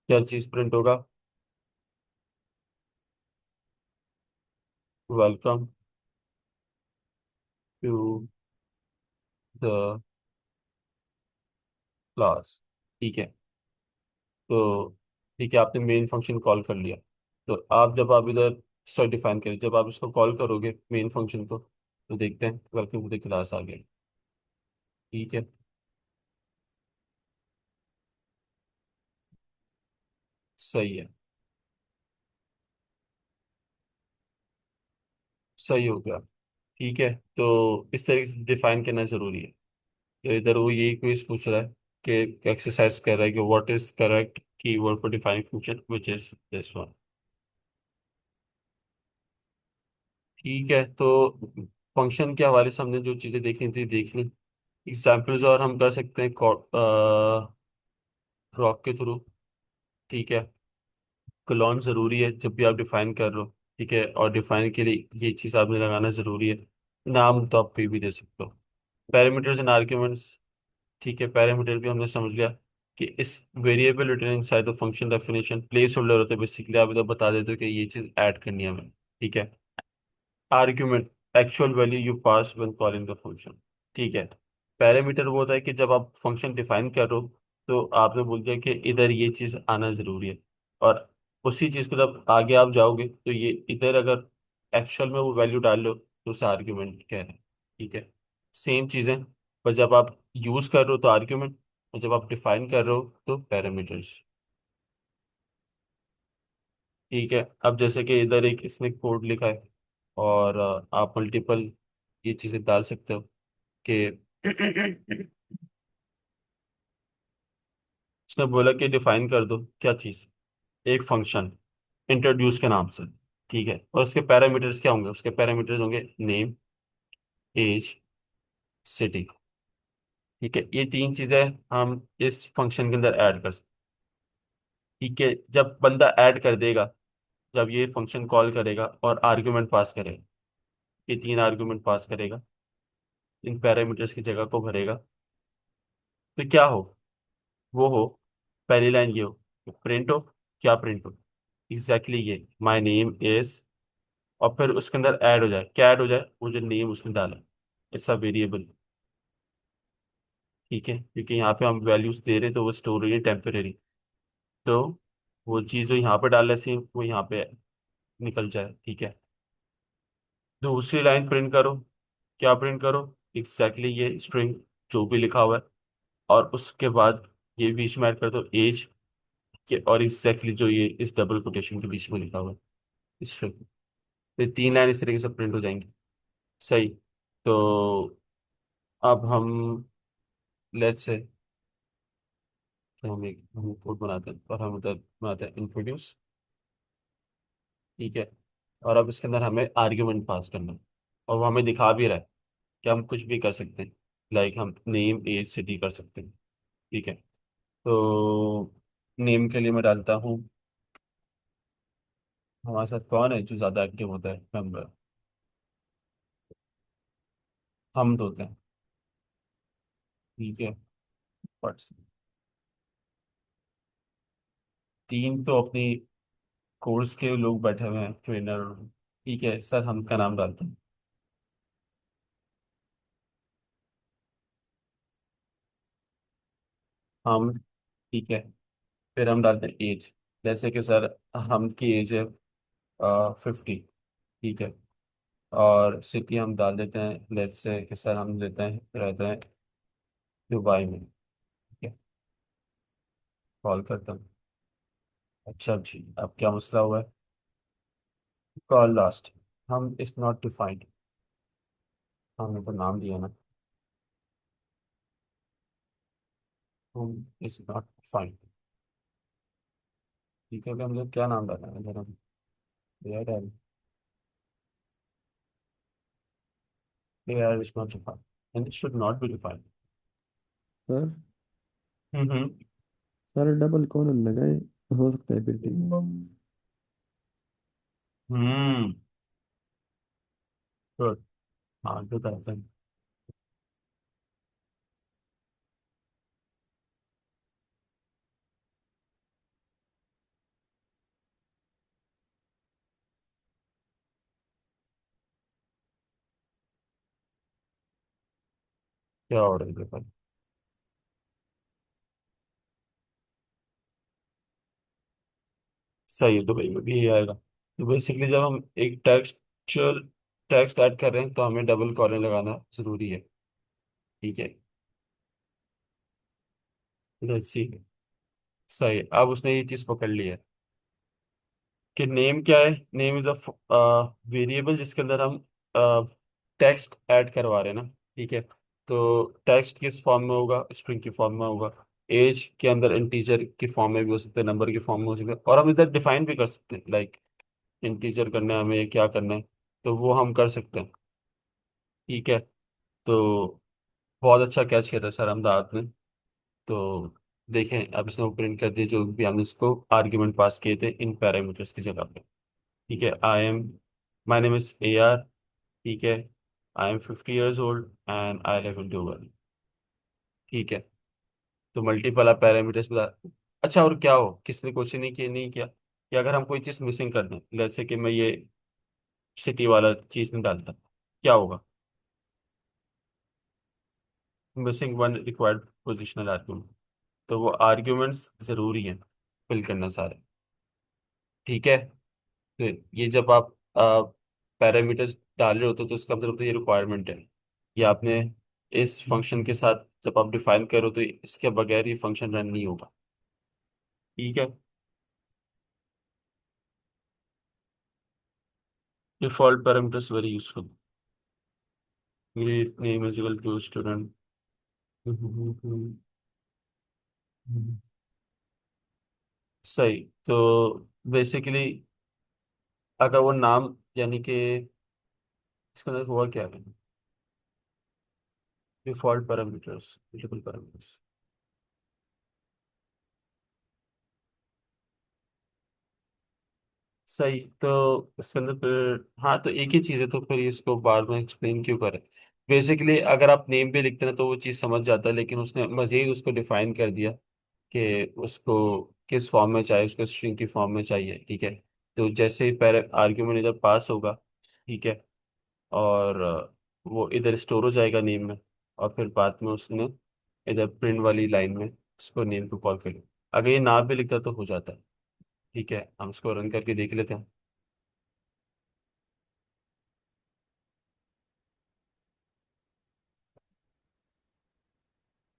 क्या चीज़ प्रिंट होगा, वेलकम टू द क्लास। ठीक है। तो ठीक है, आपने मेन फंक्शन कॉल कर लिया। तो आप जब आप इधर सर डिफाइन करिए, जब आप इसको कॉल करोगे मेन फंक्शन को, तो देखते हैं वेलकम टू द क्लास आ गया। ठीक है। सही है। सही हो गया। ठीक है। तो इस तरीके से डिफाइन करना जरूरी है। तो इधर वो यही क्विज पूछ रहा है कि एक्सरसाइज कर रहा है कि what is correct keyword for defining function which is this one. ठीक है। तो फंक्शन के हवाले से हमने जो चीजें देखी थी देख ली। एग्जाम्पल्स और हम कर सकते हैं रॉक के थ्रू। ठीक है। क्लोन जरूरी है जब भी आप डिफाइन कर रहे हो। ठीक है, और डिफाइन के लिए ये चीज आपने लगाना जरूरी है। नाम तो आप कोई भी दे सकते हो। Parameters and arguments. ठीक है, पैरामीटर भी हमने समझ लिया कि इस variable returning side of function definition place holder होता है, बेसिकली आप इधर बता देते हो कि ये चीज ऐड करनी है हमें। ठीक है। Argument, actual value you pass when calling the function. ठीक है। पैरामीटर वो होता है कि जब आप फंक्शन डिफाइन कर रहे हो, तो आपने बोल दिया कि इधर ये चीज आना जरूरी है। और उसी चीज को जब आगे आप जाओगे तो ये इधर अगर एक्चुअल में वो वैल्यू डाल लो तो उसे आर्ग्यूमेंट कह रहे हैं। ठीक है। सेम चीजें, पर जब आप यूज कर रहे हो तो आर्ग्यूमेंट, और जब आप डिफाइन कर रहे हो तो पैरामीटर्स। ठीक है। अब जैसे कि इधर एक इसने कोड लिखा है, और आप मल्टीपल ये चीजें डाल सकते हो कि उसने बोला कि डिफाइन कर दो क्या चीज, एक फंक्शन इंट्रोड्यूस के नाम से। ठीक है, और उसके पैरामीटर्स क्या होंगे, उसके पैरामीटर्स होंगे नेम, एज, सिटी। ठीक है, ये तीन चीजें हम इस फंक्शन के अंदर ऐड कर सकते। ठीक है, जब बंदा ऐड कर देगा, जब ये फंक्शन कॉल करेगा और आर्गुमेंट पास करेगा, ये तीन आर्गुमेंट पास करेगा, इन पैरामीटर्स की जगह को भरेगा, तो क्या हो, वो हो, पहली लाइन ये हो, प्रिंट हो। क्या प्रिंट हो, एग्जैक्टली ये माई नेम इज, और फिर उसके अंदर ऐड हो जाए, क्या ऐड हो जाए, वो जो नेम उसने डाला, इट्स अ वेरिएबल। ठीक है, क्योंकि यहाँ पे हम वैल्यूज दे रहे हैं तो वो स्टोर हो रही है टेम्परेरी। तो वो चीज़ जो यहाँ पे डाल रहे हैं वो यहाँ पे निकल जाए। ठीक है। दूसरी लाइन प्रिंट करो। क्या प्रिंट करो, एग्जैक्टली ये स्ट्रिंग जो भी लिखा हुआ है, और उसके बाद ये बीच में ऐड कर दो एज के, और एग्जैक्टली जो ये इस डबल कोटेशन के बीच में लिखा हुआ है स्ट्रिंग। तो ये तीन लाइन इस तरीके से प्रिंट हो जाएंगी। सही। तो अब हम लेट्स से कि हम कोड बनाते हैं और हम उधर बनाते हैं इंट्रोड्यूस। ठीक है। और अब इसके अंदर हमें आर्ग्यूमेंट पास करना है, और वो हमें दिखा भी रहा है कि हम कुछ भी कर सकते हैं। लाइक हम नेम एज सिटी कर सकते हैं। ठीक है। तो नेम के लिए मैं डालता हूँ, हमारे साथ कौन है जो ज़्यादा एक्टिव होता है मेंबर, हम तो होते हैं। ठीक है। बट तीन तो अपनी कोर्स के लोग बैठे हुए हैं, ट्रेनर। ठीक है सर, हम का नाम डालते हैं। हम। ठीक है। फिर हम डालते हैं एज, जैसे कि सर हम की एज है 50। ठीक है। और सिटी हम डाल देते हैं, लेट्स से कि सर हम लेते हैं रहते हैं दुबई में। ठीक है। कॉल करता हूँ। अच्छा जी, अब क्या मसला हुआ है, कॉल लास्ट, हम इज नॉट डिफाइंड, हमने तो नाम दिया ना, हम इज नॉट डिफाइंड। ठीक है, कि हम लोग क्या नाम डालना है इधर, हम A R is not defined and it should not be defined. Sir hmm. Sir double colon लगाए, हो सकता है फिर ठीक। हम्म। गुड। हाँ तो करते हैं। क्या ऑर्डर है। सही है, दुबई में भी ये आएगा। तो बेसिकली जब हम एक टेक्सचुअल टेक्स्ट ऐड कर रहे हैं तो हमें डबल कॉलन लगाना जरूरी है। ठीक है, लेट्स सी। सही, अब उसने ये चीज पकड़ ली है कि नेम क्या है। नेम इज अ वेरिएबल जिसके अंदर हम टेक्स्ट ऐड करवा रहे हैं ना। ठीक है, तो टेक्स्ट किस फॉर्म में होगा, स्ट्रिंग की फॉर्म में होगा। एज के अंदर इंटीजर की फॉर्म में भी हो सकते हैं, नंबर की फॉर्म में हो सकते हैं, और हम इधर डिफाइन भी कर सकते हैं, लाइक इंटीजर करना है हमें, क्या करना है, तो वो हम कर सकते हैं। ठीक है, तो बहुत अच्छा कैच किया था सर अहमदाबाद ने। तो देखें, अब इसने वो प्रिंट कर दिया जो भी हमने इसको आर्ग्यूमेंट पास किए थे इन पैरामीटर्स की जगह पे। ठीक है, माई नेम इज AR। ठीक है, I am 50 years old and I live in Dubai. ठीक है, तो मल्टीपल आप पैरामीटर्स बता। अच्छा, और क्या हो, किसने क्वेश्चन नहीं किया कि अगर हम कोई चीज़ मिसिंग कर दें, जैसे कि मैं ये सिटी वाला चीज़ नहीं डालता, क्या होगा। Missing one required positional argument. तो वो आर्ग्यूमेंट्स ज़रूरी हैं फिल करना सारे। ठीक है, तो ये जब आप पैरामीटर्स डाल रहे होते हो तो इसका मतलब तो ये रिक्वायरमेंट है। ये आपने इस फंक्शन के साथ जब आप डिफाइन करो तो इसके बगैर ये फंक्शन रन नहीं होगा। ठीक है, default parameters very useful. Great name is equal to student. सही, तो बेसिकली अगर वो नाम, यानी कि इसके अंदर हुआ क्या है, डिफॉल्ट पैरामीटर्स, पैरामीटर्स। सही, तो इसके अंदर फिर हाँ, तो एक ही चीज़ है, तो फिर इसको बार बार एक्सप्लेन क्यों करें। बेसिकली अगर आप नेम पे लिखते ना तो वो चीज़ समझ जाता है, लेकिन उसने मजीद उसको डिफाइन कर दिया कि उसको किस फॉर्म में चाहिए, उसको स्ट्रिंग की फॉर्म में चाहिए। ठीक है, तो जैसे ही पहले आर्ग्यूमेंट इधर पास होगा, ठीक है, और वो इधर स्टोर हो जाएगा नेम में, और फिर बाद में उसने इधर प्रिंट वाली लाइन में उसको नेम को कॉल कर लिया। अगर ये ना भी लिखता तो हो जाता है। ठीक है, हम इसको रन करके देख लेते हैं।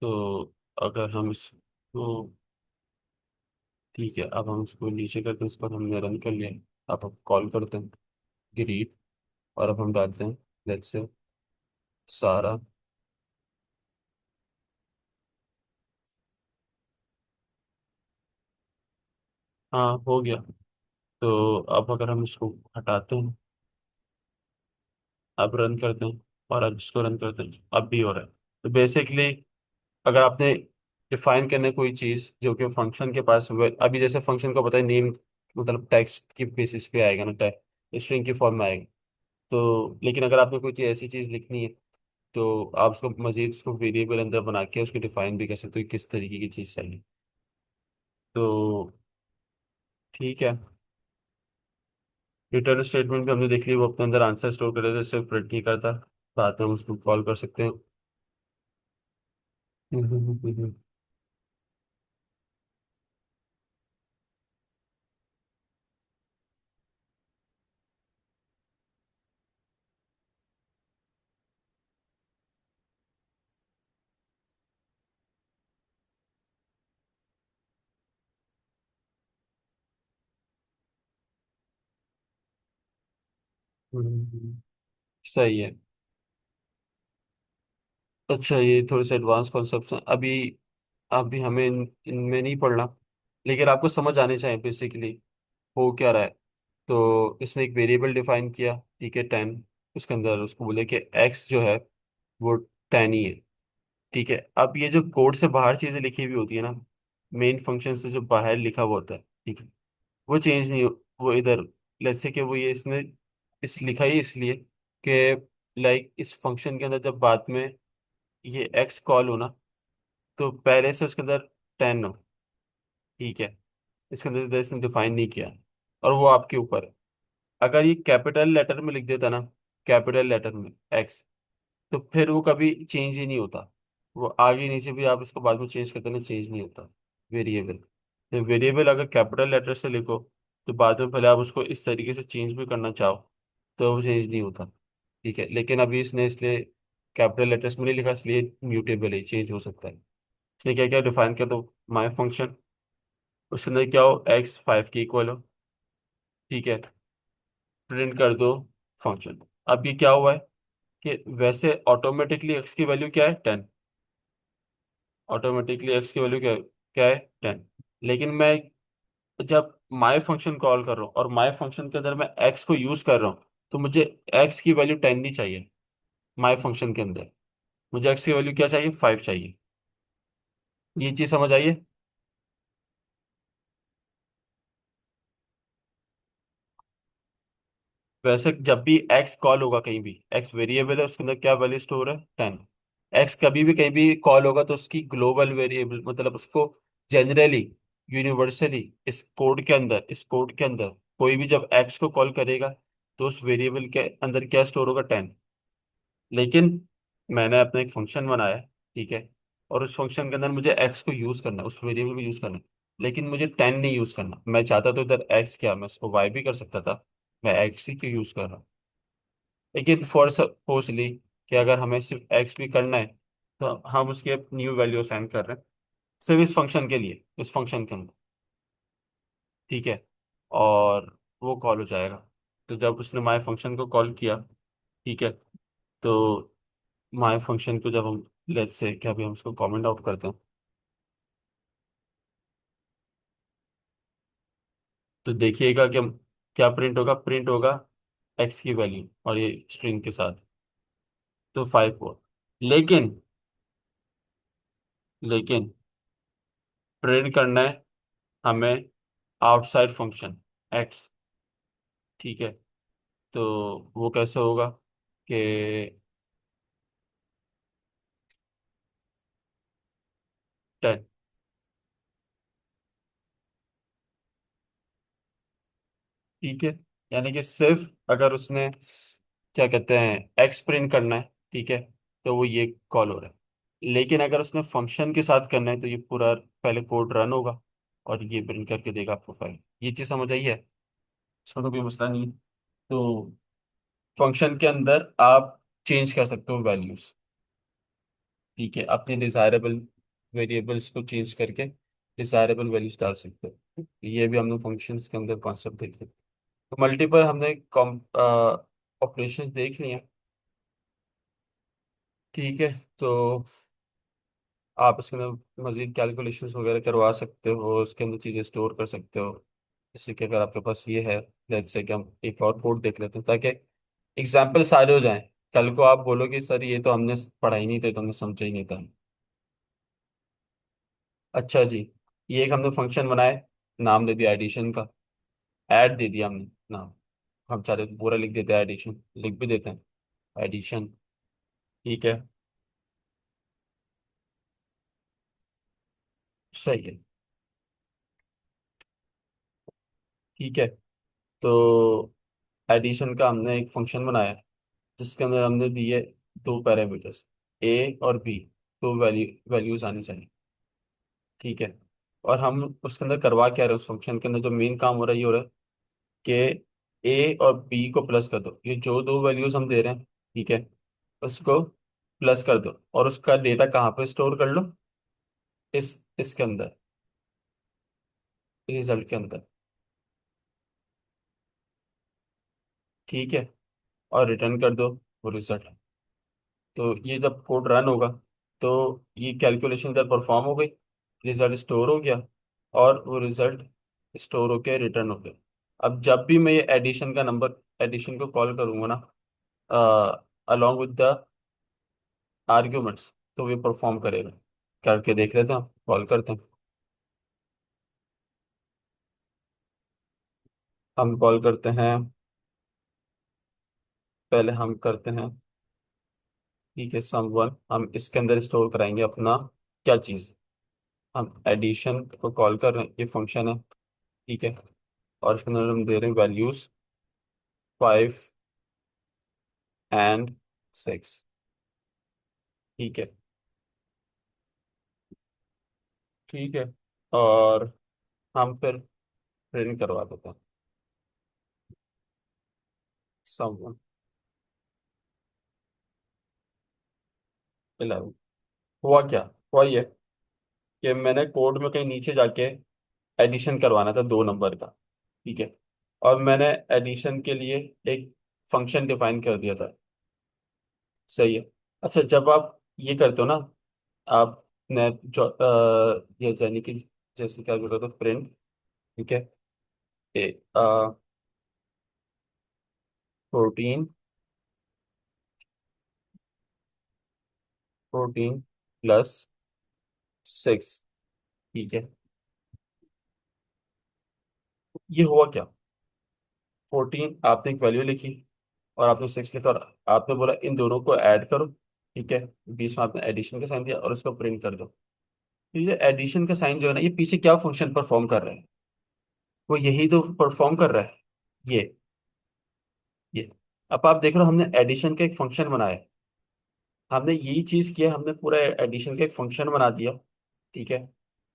तो अगर हम इसको, ठीक है, अब हम इसको नीचे करते हैं, इस पर हमने रन कर लिया। अब हम कॉल करते हैं ग्रीट, और अब हम डालते हैं लेट्स से सारा। हाँ, हो गया। तो अब अगर हम इसको हटाते हैं, अब रन करते हैं, और अब इसको रन करते हैं, अब भी हो रहा है। तो बेसिकली अगर आपने डिफाइन करने कोई चीज़ जो कि फंक्शन के पास अभी जैसे फंक्शन को पता है नेम, मतलब टेक्स्ट की बेसिस पे आएगा ना, स्ट्रिंग की फॉर्म में आएगा। तो लेकिन अगर आपने कोई चीज़ ऐसी चीज़ लिखनी है तो आप उसको मजीद उसको वेरिएबल अंदर बना के उसको डिफाइन भी कर सकते हो कि किस तरीके की चीज़ चाहिए। तो ठीक है, रिटर्न स्टेटमेंट भी हमने देख लिया, वो अपने अंदर आंसर स्टोर कर देता है, सिर्फ प्रिंट नहीं करता। बाद में हम उसको कॉल कर सकते हैं। सही है। अच्छा, ये थोड़े से एडवांस कॉन्सेप्ट्स हैं, अभी अभी हमें इनमें नहीं पढ़ना, लेकिन आपको समझ आने चाहिए बेसिकली हो क्या रहा है। तो इसने एक वेरिएबल डिफाइन किया, ठीक है, 10। उसके अंदर उसको बोले कि एक्स जो है वो 10 ही है। ठीक है, अब ये जो कोड से बाहर चीज़ें लिखी हुई होती है ना, मेन फंक्शन से जो बाहर लिखा हुआ होता है, ठीक है, वो चेंज नहीं वो इधर, लेट्स से कि वो ये इसने इस लिखा ही इसलिए कि लाइक इस फंक्शन के अंदर जब बाद में ये एक्स कॉल हो ना, तो पहले से उसके अंदर 10 हो। ठीक है, इसके अंदर इसने डिफाइन नहीं किया, और वो आपके ऊपर है। अगर ये कैपिटल लेटर में लिख देता ना, कैपिटल लेटर में एक्स, तो फिर वो कभी चेंज ही नहीं होता। वो आगे नीचे भी आप इसको बाद में चेंज करते ना, चेंज नहीं होता वेरिएबल। तो वेरिएबल अगर कैपिटल लेटर से लिखो तो बाद में भले आप उसको इस तरीके से चेंज भी करना चाहो तो वो चेंज नहीं होता। ठीक है, लेकिन अभी इसने इसलिए कैपिटल लेटर्स में नहीं लिखा, इसलिए म्यूटेबल है, चेंज हो सकता है। इसने क्या क्या डिफाइन किया, तो माई फंक्शन, उसके अंदर क्या हो, एक्स 5 के इक्वल हो। ठीक है, प्रिंट कर दो फंक्शन। अब ये क्या हुआ है कि वैसे ऑटोमेटिकली एक्स की वैल्यू क्या है, 10। ऑटोमेटिकली एक्स की वैल्यू क्या है, क्या है, 10। लेकिन मैं जब माई फंक्शन कॉल कर रहा हूँ और माई फंक्शन के अंदर मैं एक्स को यूज कर रहा हूँ, तो मुझे एक्स की वैल्यू 10 नहीं चाहिए। माई फंक्शन के अंदर मुझे एक्स की वैल्यू क्या चाहिए, 5 चाहिए। ये चीज समझ आइए। वैसे जब भी एक्स कॉल होगा कहीं भी, एक्स वेरिएबल है, उसके अंदर क्या वैल्यू स्टोर है, 10। एक्स कभी भी कहीं भी कॉल होगा तो उसकी ग्लोबल वेरिएबल, मतलब उसको जनरली, यूनिवर्सली, इस कोड के अंदर कोई भी जब एक्स को कॉल करेगा तो उस वेरिएबल के अंदर क्या स्टोर होगा, 10। लेकिन मैंने अपना एक फंक्शन बनाया है, ठीक है, और उस फंक्शन के अंदर मुझे एक्स को यूज करना है, उस वेरिएबल को यूज करना है, लेकिन मुझे 10 नहीं यूज करना। मैं चाहता तो इधर एक्स, क्या मैं उसको वाई भी कर सकता था, मैं एक्स ही क्यों यूज कर रहा हूँ। लेकिन फॉर सपोजली कि अगर हमें सिर्फ एक्स भी करना है, तो हम उसके न्यू वैल्यू असाइन कर रहे हैं सिर्फ इस फंक्शन के लिए, इस फंक्शन के अंदर। ठीक है, और वो कॉल हो जाएगा। तो जब उसने माय फंक्शन को कॉल किया, ठीक है, तो माय फंक्शन को जब हम, लेट्स से क्या, भी हम उसको कमेंट आउट करते हैं, तो देखिएगा कि क्या प्रिंट होगा, प्रिंट होगा एक्स की वैल्यू और ये स्ट्रिंग के साथ, तो 5 हुआ। लेकिन लेकिन प्रिंट करना है हमें आउटसाइड फंक्शन एक्स। ठीक है, तो वो कैसे होगा कि, 10। ठीक है, यानी कि सिर्फ अगर उसने क्या कहते हैं एक्स प्रिंट करना है, ठीक है, तो वो ये कॉल हो रहा है। लेकिन अगर उसने फंक्शन के साथ करना है तो ये पूरा पहले कोड रन होगा और ये प्रिंट करके देगा आपको फाइल। ये चीज़ समझ आई है, इसमें तो कोई मसला नहीं है। तो फंक्शन के अंदर आप चेंज कर सकते हो वैल्यूज। ठीक है, अपने डिजायरेबल वेरिएबल्स को चेंज करके डिजायरेबल वैल्यूज डाल सकते हो। ये भी हमने फंक्शंस के अंदर कॉन्सेप्ट देखे। तो मल्टीपल हमने ऑपरेशंस देख लिए हैं। ठीक है, तो आप इसके अंदर मजीद कैलकुलेशंस वगैरह करवा सकते हो, उसके अंदर चीज़ें स्टोर कर सकते हो। जैसे कि अगर आपके पास ये है, जैसे कि हम एक और कोड देख लेते हैं ताकि एग्जाम्पल सारे हो जाएं। कल को आप बोलोगे सर ये तो हमने पढ़ा ही नहीं था, ये तो हमने समझा ही नहीं था। अच्छा जी, ये एक हमने फंक्शन बनाया, नाम दे दिया एडिशन का, ऐड दे दिया हमने नाम। हम चाहते तो पूरा लिख देते हैं एडिशन, लिख भी देते हैं एडिशन। ठीक है, सही है। ठीक है, तो एडिशन का हमने एक फंक्शन बनाया जिसके अंदर हमने दिए दो पैरामीटर्स, ए और बी, दो वैल्यूज आनी चाहिए। ठीक है, और हम उसके अंदर करवा क्या रहे हैं, उस फंक्शन के अंदर जो मेन काम हो रहा है ये हो रहा है कि ए और बी को प्लस कर दो, ये जो दो वैल्यूज हम दे रहे हैं, ठीक है, उसको प्लस कर दो और उसका डेटा कहाँ पे स्टोर कर लो, इसके अंदर, रिजल्ट के अंदर। ठीक है, और रिटर्न कर दो वो रिजल्ट। तो ये जब कोड रन होगा तो ये कैलकुलेशन इधर परफॉर्म हो गई, रिजल्ट स्टोर हो गया और वो रिजल्ट स्टोर होके रिटर्न हो गया। अब जब भी मैं ये एडिशन का नंबर, एडिशन को कॉल करूंगा ना, अलॉन्ग विद द आर्ग्यूमेंट्स, तो ये परफॉर्म करेगा। करके देख लेते हैं, कॉल करते हैं। हम कॉल करते हैं, पहले हम करते हैं, ठीक है, समवन, हम इसके अंदर स्टोर कराएंगे अपना क्या चीज़, हम एडिशन को कॉल कर रहे हैं, ये फंक्शन है। ठीक है, और इसके अंदर हम दे रहे हैं वैल्यूज 5 एंड 6। ठीक है, ठीक है, और हम फिर प्रिंट करवा देते हैं। समवन 11। हुआ क्या? हुआ ये कि मैंने कोड में कहीं नीचे जाके एडिशन करवाना था 2 नंबर का। ठीक है। और मैंने एडिशन के लिए एक फंक्शन डिफाइन कर दिया था। सही है। अच्छा, जब आप ये करते हो ना, आपने जो ये जानी कि जैसे क्या बोल रहे थे, प्रिंट। ठीक है। ए 14, 14 + 6। ठीक है। ये हुआ क्या? 14 आपने एक वैल्यू लिखी, और आपने 6 लिखा, और आपने बोला इन दोनों को ऐड करो। ठीक है। बीच में आपने एडिशन का साइन दिया और उसको प्रिंट कर दो। तो ये एडिशन का साइन जो है ना, ये पीछे क्या फंक्शन परफॉर्म कर रहा है? वो यही तो परफॉर्म कर रहा है। ये ये अब आप देख रहे हो, हमने एडिशन का एक फंक्शन बनाया है। हमने यही चीज किया, हमने पूरा एडिशन का एक फंक्शन बना दिया। ठीक है।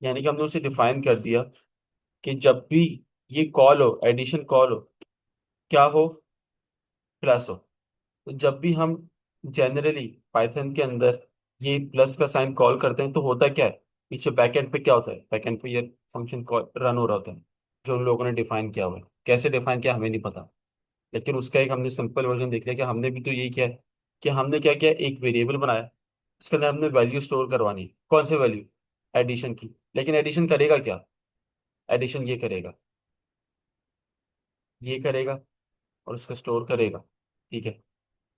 यानी कि हमने उसे डिफाइन कर दिया कि जब भी ये कॉल हो, एडिशन कॉल हो, क्या हो? प्लस हो। तो जब भी हम जनरली पाइथन के अंदर ये प्लस का साइन कॉल करते हैं, तो होता क्या है? पीछे बैकएंड पे क्या होता है? बैकएंड पे ये फंक्शन कॉल रन हो रहा होता है, जो उन लोगों ने डिफाइन किया हुआ है। कैसे डिफाइन किया हमें नहीं पता, लेकिन उसका एक हमने सिंपल वर्जन देख लिया कि हमने भी तो यही किया है। कि हमने क्या किया, एक वेरिएबल बनाया, उसके अंदर हमने वैल्यू स्टोर करवानी है। कौन सी वैल्यू? एडिशन की। लेकिन एडिशन करेगा क्या? एडिशन ये करेगा, ये करेगा, और उसको स्टोर करेगा। ठीक है।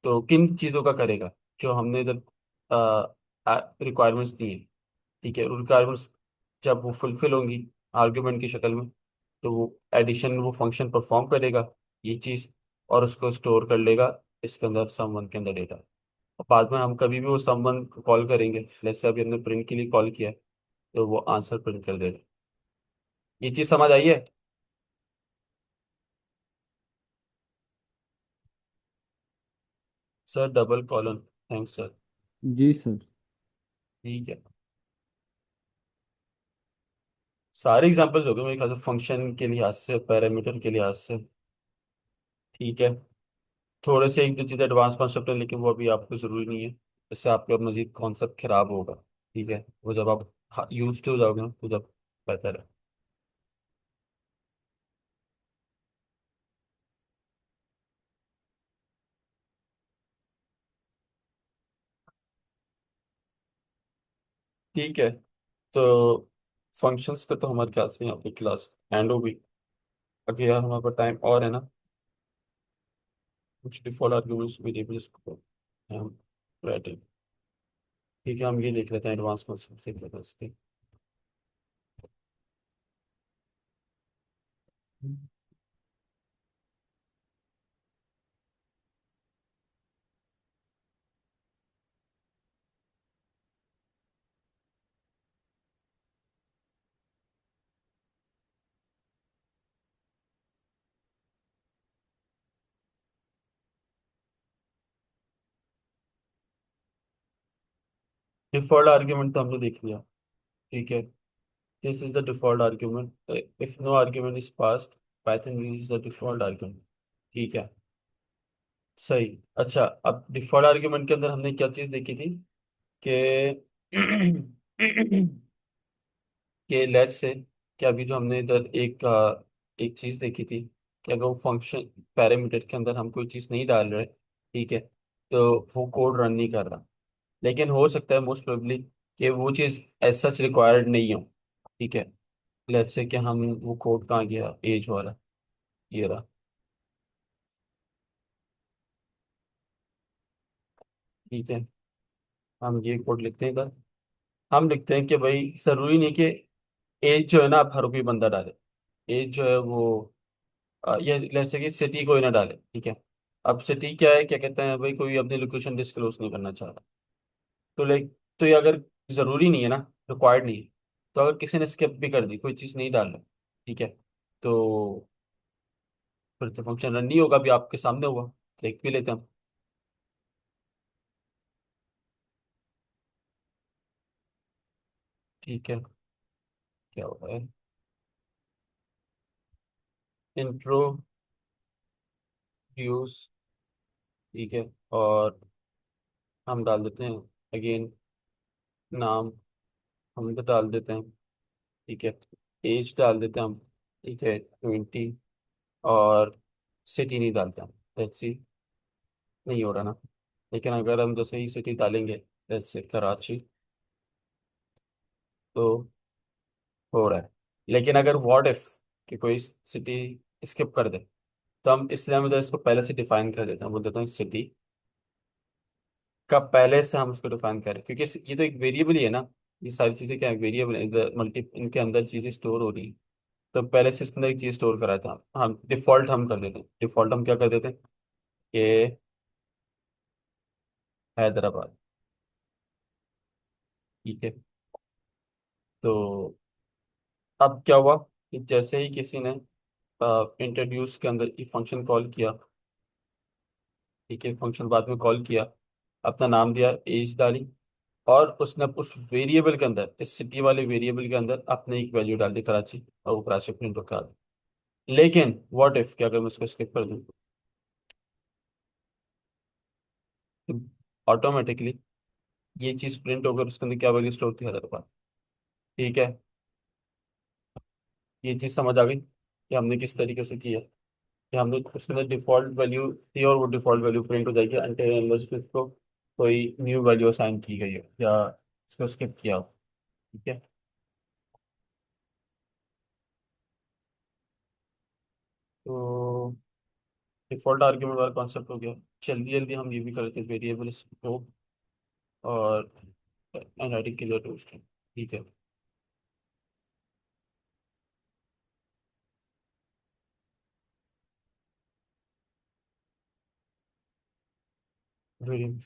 तो किन चीज़ों का करेगा? जो हमने इधर रिक्वायरमेंट्स दी हैं। ठीक है। रिक्वायरमेंट्स जब वो फुलफिल होंगी आर्ग्यूमेंट की शक्ल में, तो वो एडिशन, वो फंक्शन परफॉर्म करेगा ये चीज़, और उसको स्टोर कर लेगा इसके अंदर, समवन के अंदर डेटा। और बाद में हम कभी भी वो समवन को कॉल करेंगे, जैसे अभी हमने प्रिंट के लिए कॉल किया है, तो वो आंसर प्रिंट कर देगा। ये चीज़ समझ आई है? Sir, double colon. Thanks sir. जी सर। ठीक है। सारे एग्जांपल्स हो गए मेरे ख्याल से, फंक्शन के लिहाज से, पैरामीटर के लिहाज से। ठीक है। थोड़े से एक दो चीज़ एडवांस कॉन्सेप्ट है, लेकिन वो अभी आपको ज़रूरी नहीं है। इससे आपका मजीद कॉन्सेप्ट खराब होगा। ठीक है। वो जब आप यूज टू हो जाओगे ना, तो जब बेहतर है। ठीक है। तो फंक्शंस का तो हमारे ख्याल से यहाँ पे क्लास एंड होगी। अगर यार हमारे पास टाइम और है ना, कुछ डिफॉल्ट आर्ग्यूमेंट्स वेरिएबल्स को हम राइटिंग। ठीक है, हम ये देख लेते हैं, एडवांस कॉन्सेप्ट देख लेते हैं इसके। डिफॉल्ट आर्ग्यूमेंट तो हमने देख लिया। ठीक है। This is the default argument, if no argument is passed, Python uses the default argument. ठीक है। सही। अच्छा, अब डिफॉल्ट आर्ग्यूमेंट के अंदर हमने क्या चीज देखी थी कि कि लेट्स से, कि अभी जो हमने इधर एक चीज देखी थी कि अगर वो फंक्शन पैरामीटर के अंदर हम कोई चीज नहीं डाल रहे, ठीक है, तो वो कोड रन नहीं कर रहा। लेकिन हो सकता है मोस्ट प्रोबेबली कि वो चीज एज सच रिक्वायर्ड नहीं हो। ठीक है। लेट्स से कि हम, वो कोड कहाँ गया, एज वाला, ये रहा। ठीक है। हम ये कोड लिखते हैं इधर। हम लिखते हैं कि भाई जरूरी नहीं कि एज जो है ना, आप हर कोई बंदा डाले। एज जो है वो ये जैसे कि सिटी कोई ना डाले। ठीक है। अब सिटी क्या है, क्या कहते हैं भाई, कोई अपनी लोकेशन डिस्क्लोज नहीं करना चाह रहा। तो लाइक, तो ये अगर जरूरी नहीं है ना, रिक्वायर्ड नहीं है, तो अगर किसी ने स्किप भी कर दी, कोई चीज़ नहीं डाल रहा, ठीक है, तो फिर तो फंक्शन रन नहीं होगा। अभी आपके सामने हुआ, देख भी लेते हैं हम। ठीक है। क्या हो रहा है? इंट्रोड्यूस ठीक है। और हम डाल देते हैं अगेन नाम, हम तो डाल देते हैं। ठीक है। एज डाल देते हैं हम। ठीक है 20। और सिटी नहीं डालते हम, लेट्स सी। नहीं हो रहा ना। लेकिन अगर हम जैसे ही सिटी डालेंगे, लेट्स से कराची, तो हो रहा है। लेकिन अगर व्हाट इफ कि कोई सिटी स्किप कर दे, तो हम इसलिए हम इधर इसको पहले से डिफाइन कर देते हैं, बोल देते हैं सिटी का पहले से हम उसको डिफाइन करें, क्योंकि ये तो एक वेरिएबल ही है ना। ये सारी चीजें क्या है, वेरिएबल है, इधर मल्टी इनके अंदर चीजें स्टोर हो रही हैं। तो पहले से इसके अंदर एक चीज स्टोर करा था हम, डिफॉल्ट हम कर देते हैं। डिफॉल्ट हम क्या कर देते हैं कि हैदराबाद। ठीक है। तो अब क्या हुआ कि जैसे ही किसी ने इंट्रोड्यूस के अंदर ये फंक्शन कॉल किया, ठीक है, फंक्शन बाद में कॉल किया, अपना नाम दिया, एज डाली, और उसने उस वेरिएबल के अंदर, इस सिटी वाले वेरिएबल के अंदर अपने एक वैल्यू डाल दी कराची, और वो कराची प्रिंट होकर आ गई। लेकिन व्हाट इफ क्या अगर मैं उसको स्किप कर दूं, तो ऑटोमेटिकली ये चीज प्रिंट होकर उसके अंदर क्या वैल्यू स्टोर थी, 1000 रुपये। ठीक है। ये चीज समझ आ गई कि हमने किस तरीके से किया, कि हमने उसके अंदर डिफॉल्ट वैल्यू थी, और वो डिफॉल्ट वैल्यू प्रिंट हो जाएगी अनटिल अनलेस उसको कोई न्यू वैल्यू असाइन की गई हो या उसको स्किप किया हो। ठीक है। तो डिफॉल्ट आर्ग्यूमेंट वाला कॉन्सेप्ट हो गया। जल्दी जल्दी हम ये भी करते हैं, वेरिएबल स्कोप और एनआईडी क्लियर टू स्ट्रिंग। ठीक है। वेरिएबल,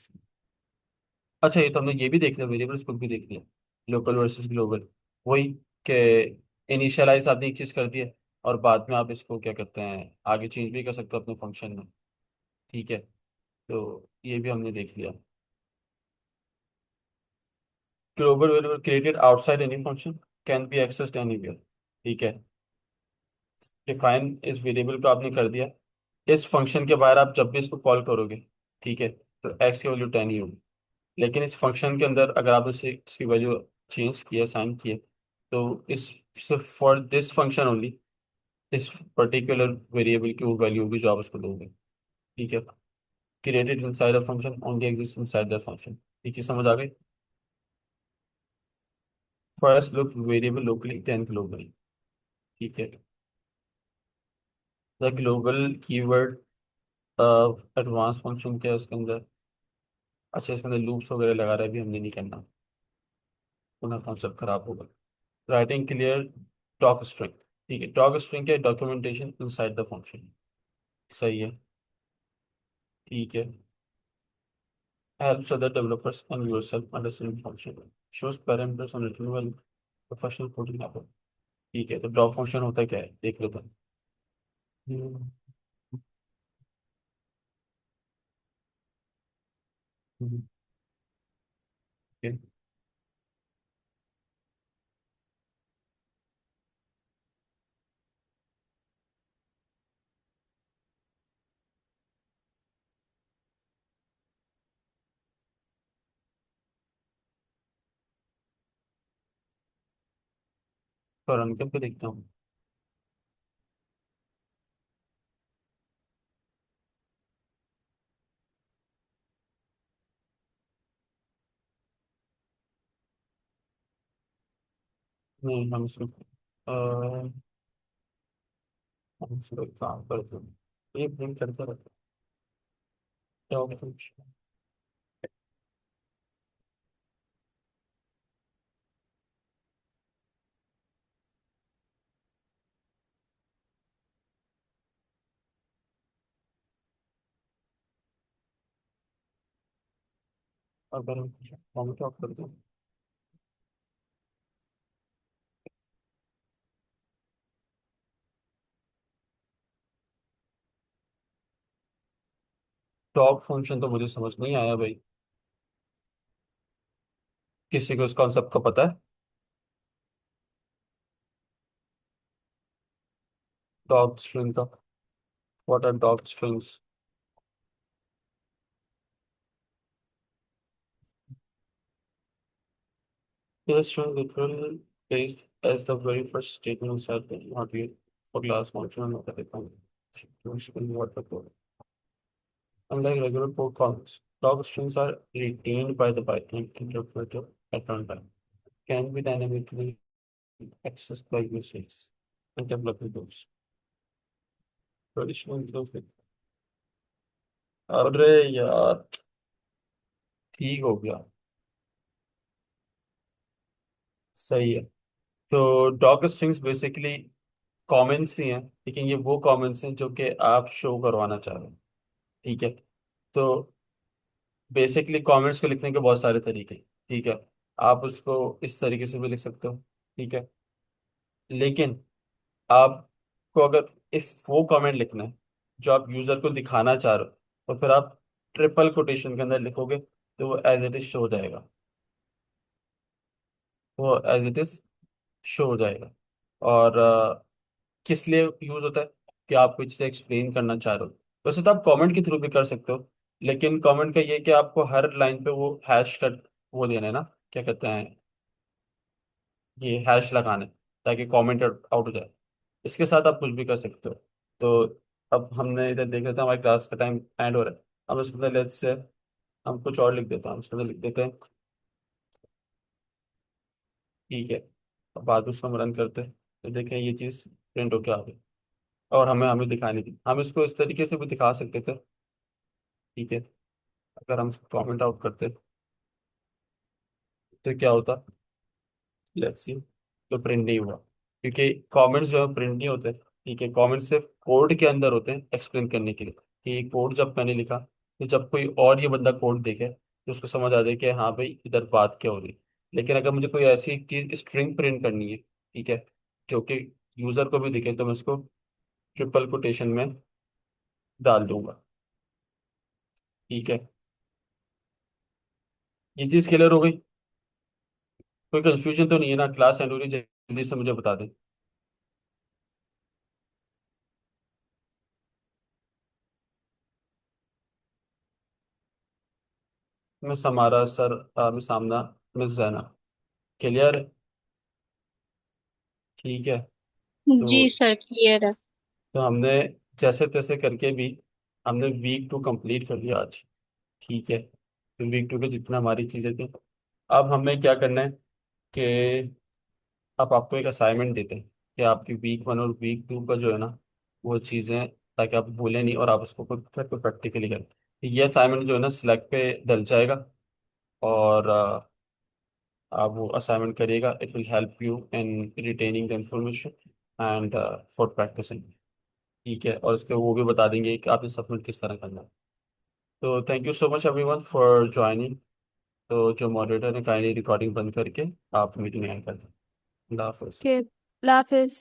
अच्छा ये तो हमने ये भी देख लिया, वेरिएबल स्कोप भी देख लिया। लोकल वर्सेस ग्लोबल, वही के इनिशियलाइज आपने एक चीज कर दी है, और बाद में आप इसको क्या कहते हैं आगे चेंज भी कर सकते हो अपने फंक्शन में। ठीक है। तो ये भी हमने देख लिया। Global variable created outside any function can be accessed anywhere. ठीक है। डिफाइन इस वेरिएबल को आपने कर दिया, इस फंक्शन के बाहर आप जब भी इसको कॉल करोगे, ठीक है, तो एक्स की वैल्यू 10 ही होगी। लेकिन इस फंक्शन के अंदर अगर आप इसे इसकी वैल्यू चेंज किया, साइन किए, तो इस सिर्फ फॉर दिस फंक्शन ओनली, इस पर्टिकुलर वेरिएबल की वो वैल्यू होगी जो आप उसको दोगे। ठीक है। Created inside a function only exist inside the function. ये चीज समझ आ गई। First look variable locally then globally. ठीक है। The global keyword advance function क्या है उसके अंदर। अच्छा इसके अंदर लूप्स वगैरह लगा रहा है, भी हमने नहीं करना, पुनः कॉन्सेप्ट खराब होगा। Writing clear doc string. ठीक है, डॉक स्ट्रिंग के डॉक्यूमेंटेशन इनसाइड द फंक्शन। सही है। ठीक है। helps other developers and yourself understand function, shows parameters on retrieval, professional coding आप। ठीक है, तो डॉक फंक्शन होता है क्या है देख लेते हैं। हम्म, हम्म, okay। तो रन करके देखता हूँ। नहीं हम इसमें हम इसमें एक काम करते हैं, ये प्रिंट करते रहते हैं डॉक फंक्शन। अगर हम क्या करते हैं, डॉक फंक्शन तो मुझे समझ नहीं आया भाई। किसी को इस कॉन्सेप्ट का पता है? डॉग स्ट्रिंग का, what are doc strings? Yes, sure. Literal is as the very first statement said that not yet for glass function of the economy. To explain what the code. Unlike regular code comments, log strings are retained by the Python interpreter at runtime. Can be dynamically accessed by users and developers. Traditional interface. अरे यार, ठीक हो गया, सही है। तो dog strings basically comments ही हैं, लेकिन ये वो कमेंट्स हैं जो कि आप शो करवाना चाह रहे हैं। ठीक है। तो बेसिकली कमेंट्स को लिखने के बहुत सारे तरीके हैं, ठीक है। आप उसको इस तरीके से भी लिख सकते हो, ठीक है। लेकिन आपको अगर इस वो कमेंट लिखना है जो आप यूजर को दिखाना चाह रहे हो, तो फिर आप ट्रिपल कोटेशन के अंदर लिखोगे, तो वो एज इट इज शो हो जाएगा। वो एज इट इज शो हो जाएगा। और किस लिए यूज होता है, कि आप कुछ चीज़ एक्सप्लेन करना चाह रहे हो। वैसे तो आप कमेंट के थ्रू भी कर सकते हो, लेकिन कमेंट का ये कि आपको हर लाइन पे वो हैश का वो देना है ना, क्या कहते हैं, ये हैश लगाना है, ताकि कमेंट आउट हो जाए। इसके साथ आप कुछ भी कर सकते हो। तो अब हमने इधर देख लेते हैं, हमारी क्लास का टाइम एंड हो रहा है। अब उसके अंदर लेट्स से हम कुछ और लिख देते हैं, हम उसके अंदर लिख देते हैं, ठीक है। अब बाद में उसको हम रन करते हैं, तो देखें ये चीज़ प्रिंट होके आ गई। और हमें हमें दिखानी थी, हम इसको इस तरीके से भी दिखा सकते थे, ठीक है। अगर हम कमेंट आउट करते तो क्या होता, लेट्स सी। तो प्रिंट नहीं हुआ, क्योंकि कमेंट्स जो है प्रिंट नहीं होते, ठीक है। कमेंट्स सिर्फ कोड के अंदर होते हैं एक्सप्लेन करने के लिए, कि ये कोड जब मैंने लिखा, तो जब कोई और ये बंदा कोड देखे तो उसको समझ आ जाए कि हाँ भाई इधर बात क्या हो रही है। लेकिन अगर मुझे कोई ऐसी चीज स्ट्रिंग प्रिंट करनी है, ठीक है, जो कि यूजर को भी दिखे, तो मैं उसको ट्रिपल कोटेशन में डाल दूंगा, ठीक है। ये चीज क्लियर हो गई? कोई कंफ्यूजन तो नहीं है ना? क्लास एंड हो रही, जल्दी से मुझे बता दें। मिस हमारा सर, मिस सामना, मिस जैना, क्लियर है? ठीक है। तो जी सर, क्लियर है। हमने जैसे तैसे करके भी हमने वीक टू कंप्लीट कर लिया आज, ठीक है। तो वीक टू के जितना हमारी चीज़ें थी, अब हमें क्या करना है कि अब आपको एक असाइनमेंट देते हैं कि आपकी वीक वन और वीक टू का जो है ना, वो चीज़ें, ताकि आप भूलें नहीं और आप उसको खुद घर पे प्रैक्टिकली करें। तो ये असाइनमेंट जो है ना स्लैक पे डल जाएगा, और आप वो असाइनमेंट करिएगा। It will help you in retaining the information and for practicing, ठीक है। और उसके वो भी बता देंगे कि आपने सबमिट किस तरह करना है। तो thank you so much everyone for joining. तो जो मॉडरेटर ने काइंडली रिकॉर्डिंग बंद करके आप मीटिंग एंड कर दें। अल्लाह हाफिज़। के लाफिज।